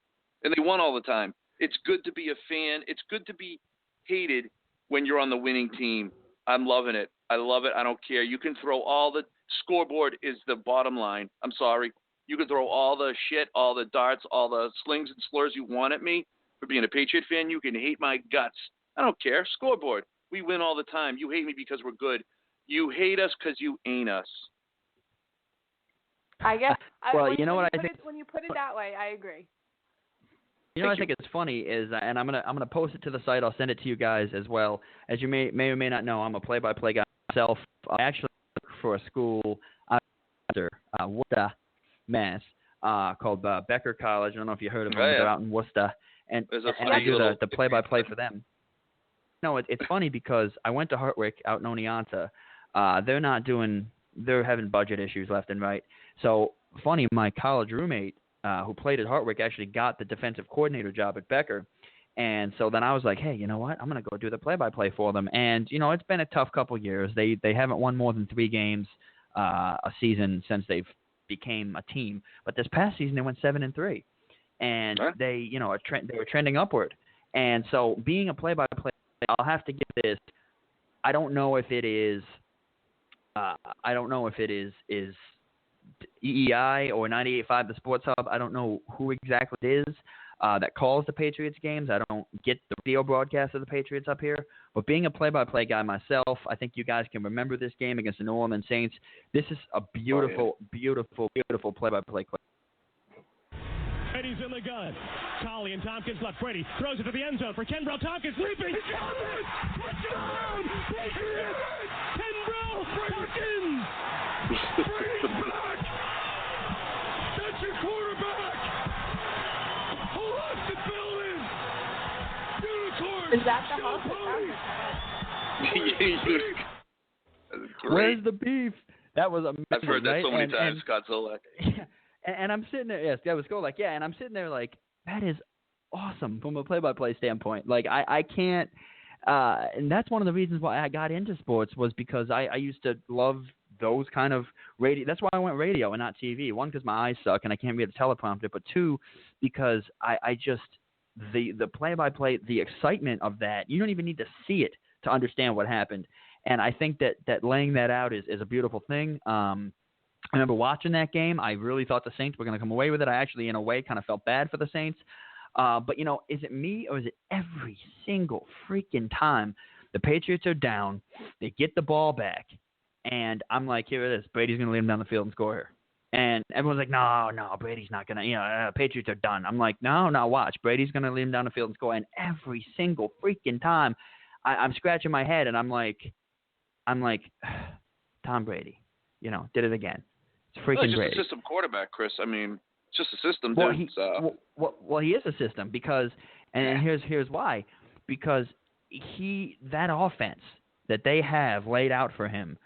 and they won all the time. It's good to be a fan. It's good to be hated when you're on the winning team. I'm loving it. I love it. I don't care. You can throw all the – scoreboard is the bottom line. I'm sorry. You can throw all the shit, all the darts, all the slings and slurs you want at me for being a Patriot fan. You can hate my guts. I don't care. Scoreboard. We win all the time. You hate me because we're good. You hate us because you ain't us. I guess. Well, you know what I think? When you put it that way, I agree. You know what I think is funny is, and I'm gonna post it to the site. I'll send it to you guys as well. As you may or may not know, I'm a play-by-play guy myself. I actually work for a school Worcester, Mass, called Becker College. I don't know if you heard of them. They're out in Worcester, and I do the play-by-play for them. No, it's funny because I went to Hartwick out in Oneonta, they're having budget issues left and right. So funny, my college roommate who played at Hartwick actually got the defensive coordinator job at Becker. And so then I was like, hey, you know what? I'm going to go do the play-by-play for them. And, it's been a tough couple years. They haven't won more than 3 games a season since they've became a team. But this past season, they went 7-3. And they, they were trending upward. And so being a play-by-play, I'll have to give this. I don't know if it is EEI or 98.5 the Sports Hub. I don't know who exactly it is that calls the Patriots games. I don't get the video broadcast of the Patriots up here. But being a play-by-play guy myself, I think you guys can remember this game against the New Orleans Saints. This is a beautiful, beautiful, beautiful play-by-play. Brady's in the gun. Collie and Tompkins left. Brady throws it to the end zone for Kenbrell. Tompkins leaping. He's got it! Touchdown! Patriots! Kenbrell Tompkins! Brady's back! That's your quarterback! Who left the building? Unicorn! Is that the house? Where's the beef? That was amazing. I've heard that right? so many times, Scott Zolak. And I'm sitting there, yes, that was cool. Like, yeah, and I'm sitting there like, that is awesome from a play-by-play standpoint. Like, I can't, and that's one of the reasons why I got into sports was because I used to love those kind of radio. That's why I went radio and not TV. 1, because my eyes suck and I can't read a teleprompter, but 2, because I just, the play-by-play, the excitement of that, you don't even need to see it to understand what happened. And I think that laying that out is a beautiful thing. I remember watching that game. I really thought the Saints were going to come away with it. I actually, in a way, kind of felt bad for the Saints. But, is it me or is it every single freaking time the Patriots are down, they get the ball back, and I'm like, here it is. Brady's going to lead them down the field and score here. And everyone's like, no, Brady's not going to, Patriots are done. I'm like, no, watch. Brady's going to lead them down the field and score. And every single freaking time I'm scratching my head, and I'm like, Tom Brady, did it again. It's freaking just Brady. a system quarterback, Chris. I mean, it's just a system, well, dude. Well, he is a system because, and here's why, because that offense that they have laid out for him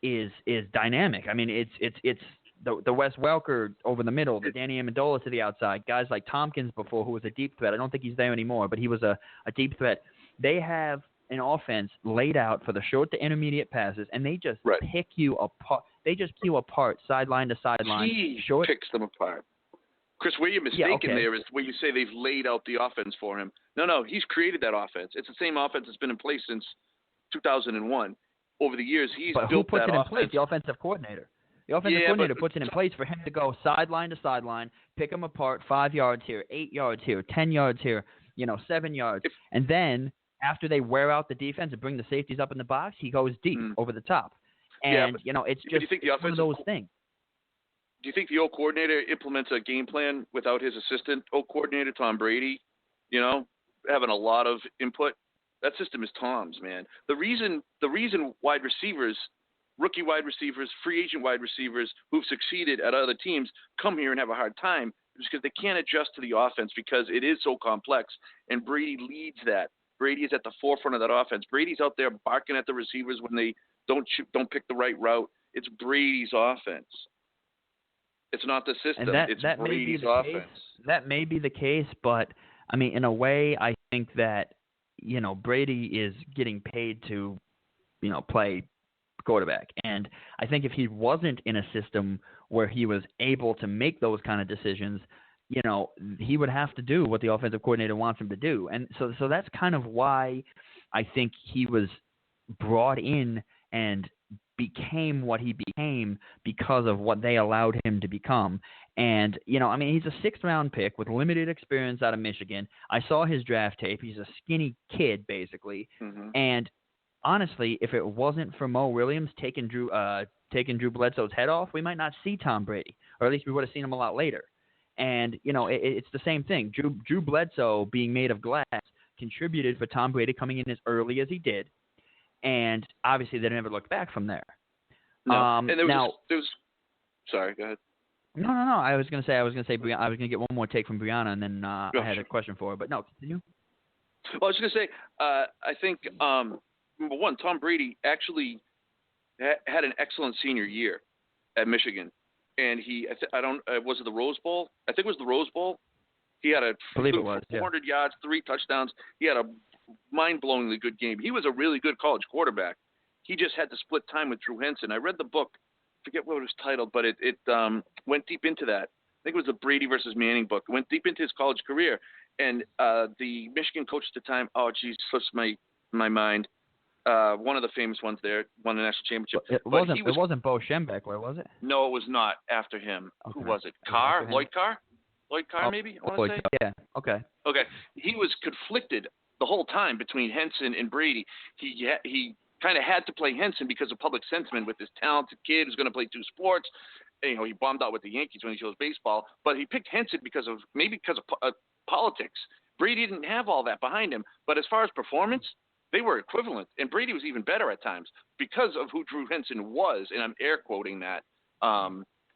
is dynamic. I mean, it's the Wes Welker over the middle, the Danny Amendola to the outside, guys like Tompkins before, who was a deep threat. I don't think he's there anymore, but he was a deep threat. They have an offense laid out for the short to intermediate passes, and they just pick you apart. They just pick you apart, sideline to sideline. He picks them apart. Chris, where you're mistaken there is where you say they've laid out the offense for him. No, he's created that offense. It's the same offense that's been in place since 2001. Over the years, he's built that offense. But who puts it in place? The offensive coordinator. The offensive coordinator puts it in place for him to go sideline to sideline, pick them apart, 5 yards here, 8 yards here, 10 yards here, 7 yards. And then after they wear out the defense and bring the safeties up in the box, he goes deep over the top. And, it's just one of those things. Do you think the old coordinator implements a game plan without his assistant old coordinator, Tom Brady, having a lot of input? That system is Tom's, man. The reason wide receivers, rookie wide receivers, free agent wide receivers who've succeeded at other teams come here and have a hard time is because they can't adjust to the offense because it is so complex, and Brady leads that. Brady is at the forefront of that offense. Brady's out there barking at the receivers when they don't pick the right route. It's Brady's offense. It's not the system. It's Brady's offense. That may be the case, but, I mean, in a way, I think that, Brady is getting paid to, play quarterback. And I think if he wasn't in a system where he was able to make those kind of decisions, he would have to do what the offensive coordinator wants him to do. And so that's kind of why I think he was brought in and became what he became because of what they allowed him to become. And, he's a 6th-round pick with limited experience out of Michigan. I saw his draft tape. He's a skinny kid, basically. Mm-hmm. And honestly, if it wasn't for Mo Williams taking Drew Bledsoe's head off, we might not see Tom Brady, or at least we would have seen him a lot later. And, it's the same thing. Drew Bledsoe being made of glass contributed for Tom Brady coming in as early as he did. And obviously they never looked back from there. No. And there was sorry, go ahead. No. I was going to say, I was going to get one more take from Brianna, and then I had a question for her. But no, continue. Well, I was going to say, I think, number one, Tom Brady actually had an excellent senior year at Michigan, and was it the Rose Bowl? I think it was the Rose Bowl. He had 400 yards, 3 touchdowns. He had a mind-blowingly good game. He was a really good college quarterback. He just had to split time with Drew Henson. I read the book, forget what it was titled, but it went deep into that. I think it was the Brady versus Manning book. It went deep into his college career. And the Michigan coach at the time, slips my mind. One of the famous ones there, won the national championship. It wasn't Bo Schembechler, was it? No, it was not. After him. Okay. Who was it? Lloyd Carr? Lloyd Carr, maybe? I want to say. Yeah, okay. Okay. He was conflicted the whole time between Henson and Brady. He kind of had to play Henson because of public sentiment with this talented kid who's going to play 2 sports. And, he bombed out with the Yankees when he chose baseball. But he picked Henson because of politics. Brady didn't have all that behind him. But as far as performance, they were equivalent. And Brady was even better at times because of who Drew Henson was. And I'm air quoting that.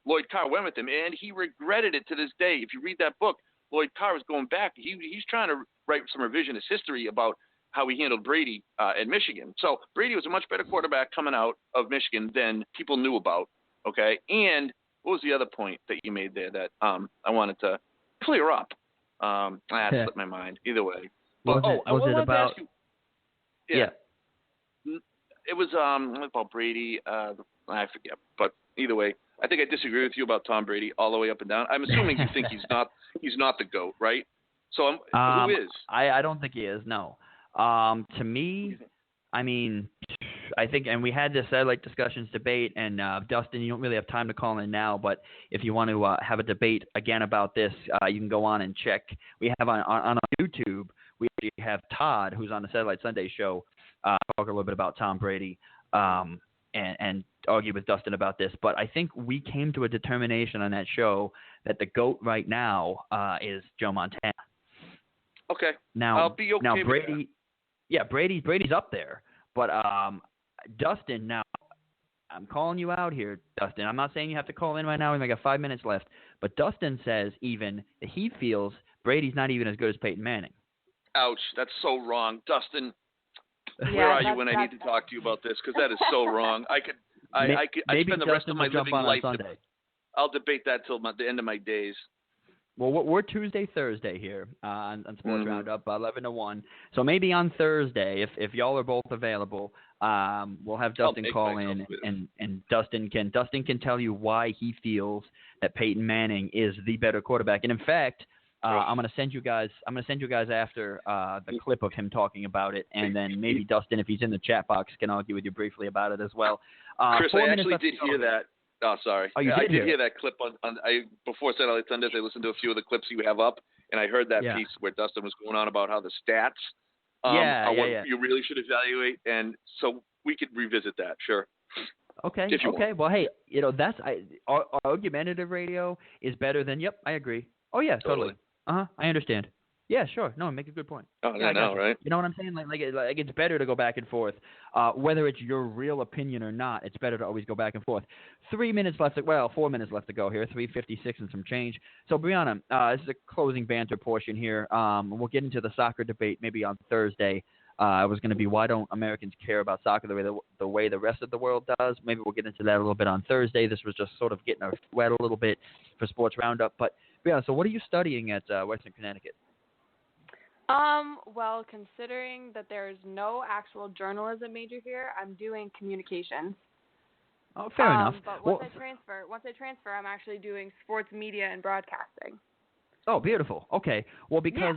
Lloyd Carr went with him, and he regretted it to this day. If you read that book, Lloyd Carr was going back. He's trying to write some revisionist history about how he handled Brady at Michigan. So Brady was a much better quarterback coming out of Michigan than people knew about, okay? And what was the other point that you made there that I wanted to clear up? It slipped my mind. Either way. But, was it about – yeah. It was about Brady. I forget. But either way, I think I disagree with you about Tom Brady all the way up and down. I'm assuming you think he's not the GOAT, right? So who is? I don't think he is, no. To me, I mean, I think, and we had this satellite discussions debate, and Dustin, you don't really have time to call in now, but if you want to have a debate again about this, you can go on and check. We have on our YouTube, we have Todd, who's on the Satellite Sunday show, talk a little bit about Tom Brady, and argue with Dustin about this. But I think we came to a determination on that show that the GOAT right now is Joe Montana. Okay. Now, I'll be okay now with Brady, that. Yeah, Brady's up there. But Dustin, now I'm calling you out here, Dustin. I'm not saying you have to call in right now. We've got 5 minutes left. But Dustin says even that he feels Brady's not even as good as Peyton Manning. Ouch, that's so wrong, Dustin. Where are you when I need to talk to you about this? Because that is so wrong. I spend the rest of my living life. I'll debate that till the end of my days. Well, we're Tuesday, Thursday here on Sports Roundup, 11 to 1. So maybe on Thursday, if y'all are both available, we'll have Dustin call in, and Dustin can tell you why he feels that Peyton Manning is the better quarterback. And in fact, I'm going to send you guys after the clip of him talking about it, and then maybe Dustin, if he's in the chat box, can argue with you briefly about it as well. Chris, I actually did hear that. Oh, sorry. Oh, you I did hear that clip before Satellite Sundays. I listened to a few of the clips you have up, and I heard that piece where Dustin was going on about how the stats are what you really should evaluate, and so we could revisit that. Sure. Okay. Okay. Well, hey, that's argumentative radio is better than. Yep, I agree. Oh yeah, totally. I understand. Yeah, sure. No, make a good point. Oh, I know, right? You know what I'm saying? Like it's better to go back and forth. Whether it's your real opinion or not, it's better to always go back and forth. 4 minutes left to go here, 3:56 and some change. So, Brianna, this is a closing banter portion here. We'll get into the soccer debate maybe on Thursday. It was going to be why don't Americans care about soccer the way the rest of the world does. Maybe we'll get into that a little bit on Thursday. This was just sort of getting our wet a little bit for Sports Roundup. But, Brianna, so what are you studying at Western Connecticut? Well, considering that there's no actual journalism major here, I'm doing communications. Oh, fair enough. But once I transfer, I'm actually doing sports media and broadcasting. Oh, beautiful. Okay. Well, because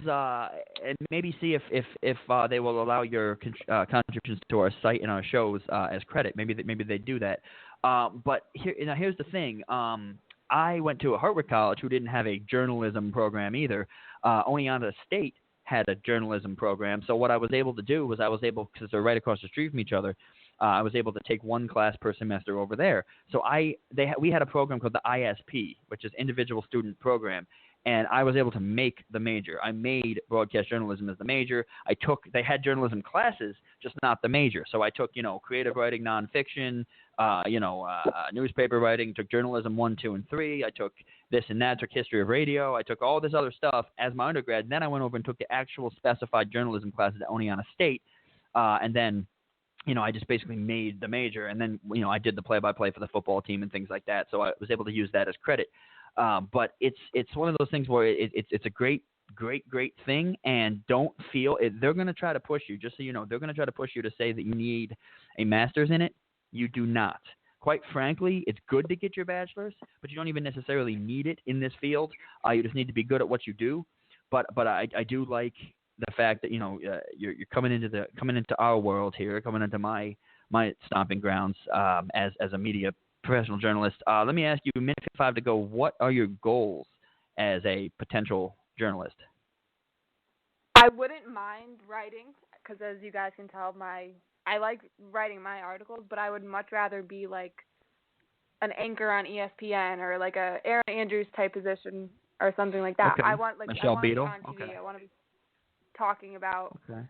and maybe see if they will allow your contributions to our site and our shows as credit. Maybe they do that. But here's the thing. I went to a Harper college who didn't have a journalism program either. Oneonta State had a journalism program. So what I was able to do was because they're right across the street from each other, I was able to take one class per semester over there. So we had a program called the ISP, which is Individual Student Program, and I was able to make the major. I made broadcast journalism as the major. They had journalism classes, just not the major. So I took, creative writing, nonfiction, newspaper writing, took journalism 1, 2, and 3. I took this and that, took history of radio. I took all this other stuff as my undergrad. And then I went over and took the actual specified journalism classes at Oneonta State. And then I just basically made the major, and then, I did the play-by-play for the football team and things like that. So I was able to use that as credit. But it's one of those things where it's a great thing, and don't feel they're going to try to push you. Just so you know, they're going to try to push you to say that you need a master's in it. You do not. Quite frankly, it's good to get your bachelor's, but you don't even necessarily need it in this field. You just need to be good at what you do. But I do like the fact that you're coming into our world here, coming into my stomping grounds as a media professional journalist. Let me ask you, a minute 5 to go. What are your goals as a potential journalist? I wouldn't mind writing, because as you guys can tell, I like writing my articles, but I would much rather be like an anchor on ESPN or like a Aaron Andrews type position or something like that. Okay. I want Michelle Beadle. on TV. Okay. I want to be talking about, Okay.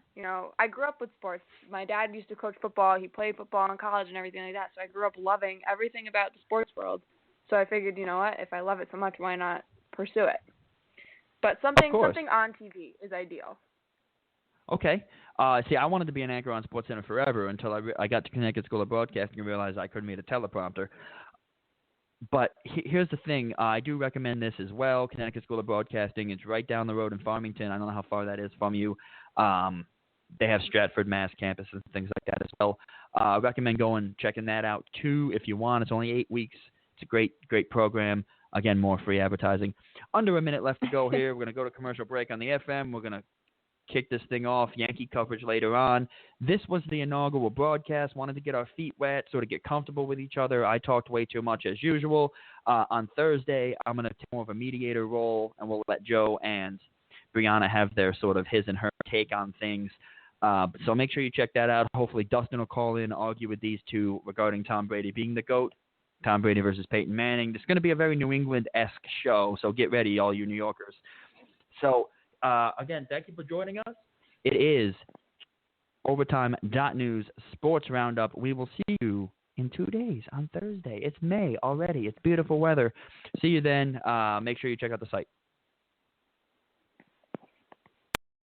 I grew up with sports. My dad used to coach football. He played football in college and everything like that. So I grew up loving everything about the sports world. So I figured, you know what, if I love it so much, why not pursue it? But something on TV is ideal. Okay. See, I wanted to be an anchor on SportsCenter forever until I got to Connecticut School of Broadcasting and realized I couldn't read a teleprompter. But here's the thing. I do recommend this as well. Connecticut School of Broadcasting. It's right down the road in Farmington. I don't know how far that is from you. They have Stratford, Mass campus and things like that as well. I recommend checking that out too if you want. It's only 8 weeks. It's a great program. Again, more free advertising. Under a minute left to go here. We're going to go to commercial break on the FM. We're going to kick this thing off. Yankee coverage later on. This was the inaugural broadcast. Wanted to get our feet wet, sort of get comfortable with each other. I talked way too much as usual. On Thursday, I'm going to take more of a mediator role, and we'll let Joe and Brianna have their sort of his and her take on things. So make sure you check that out. Hopefully Dustin will call in, argue with these two regarding Tom Brady being the GOAT. Tom Brady versus Peyton Manning. It's going to be a very New England-esque show, so get ready, all you New Yorkers. So, again, thank you for joining us. It is Overtime.News Sports Roundup. We will see you in 2 days on Thursday. It's May already. It's beautiful weather. See you then. Make sure you check out the site.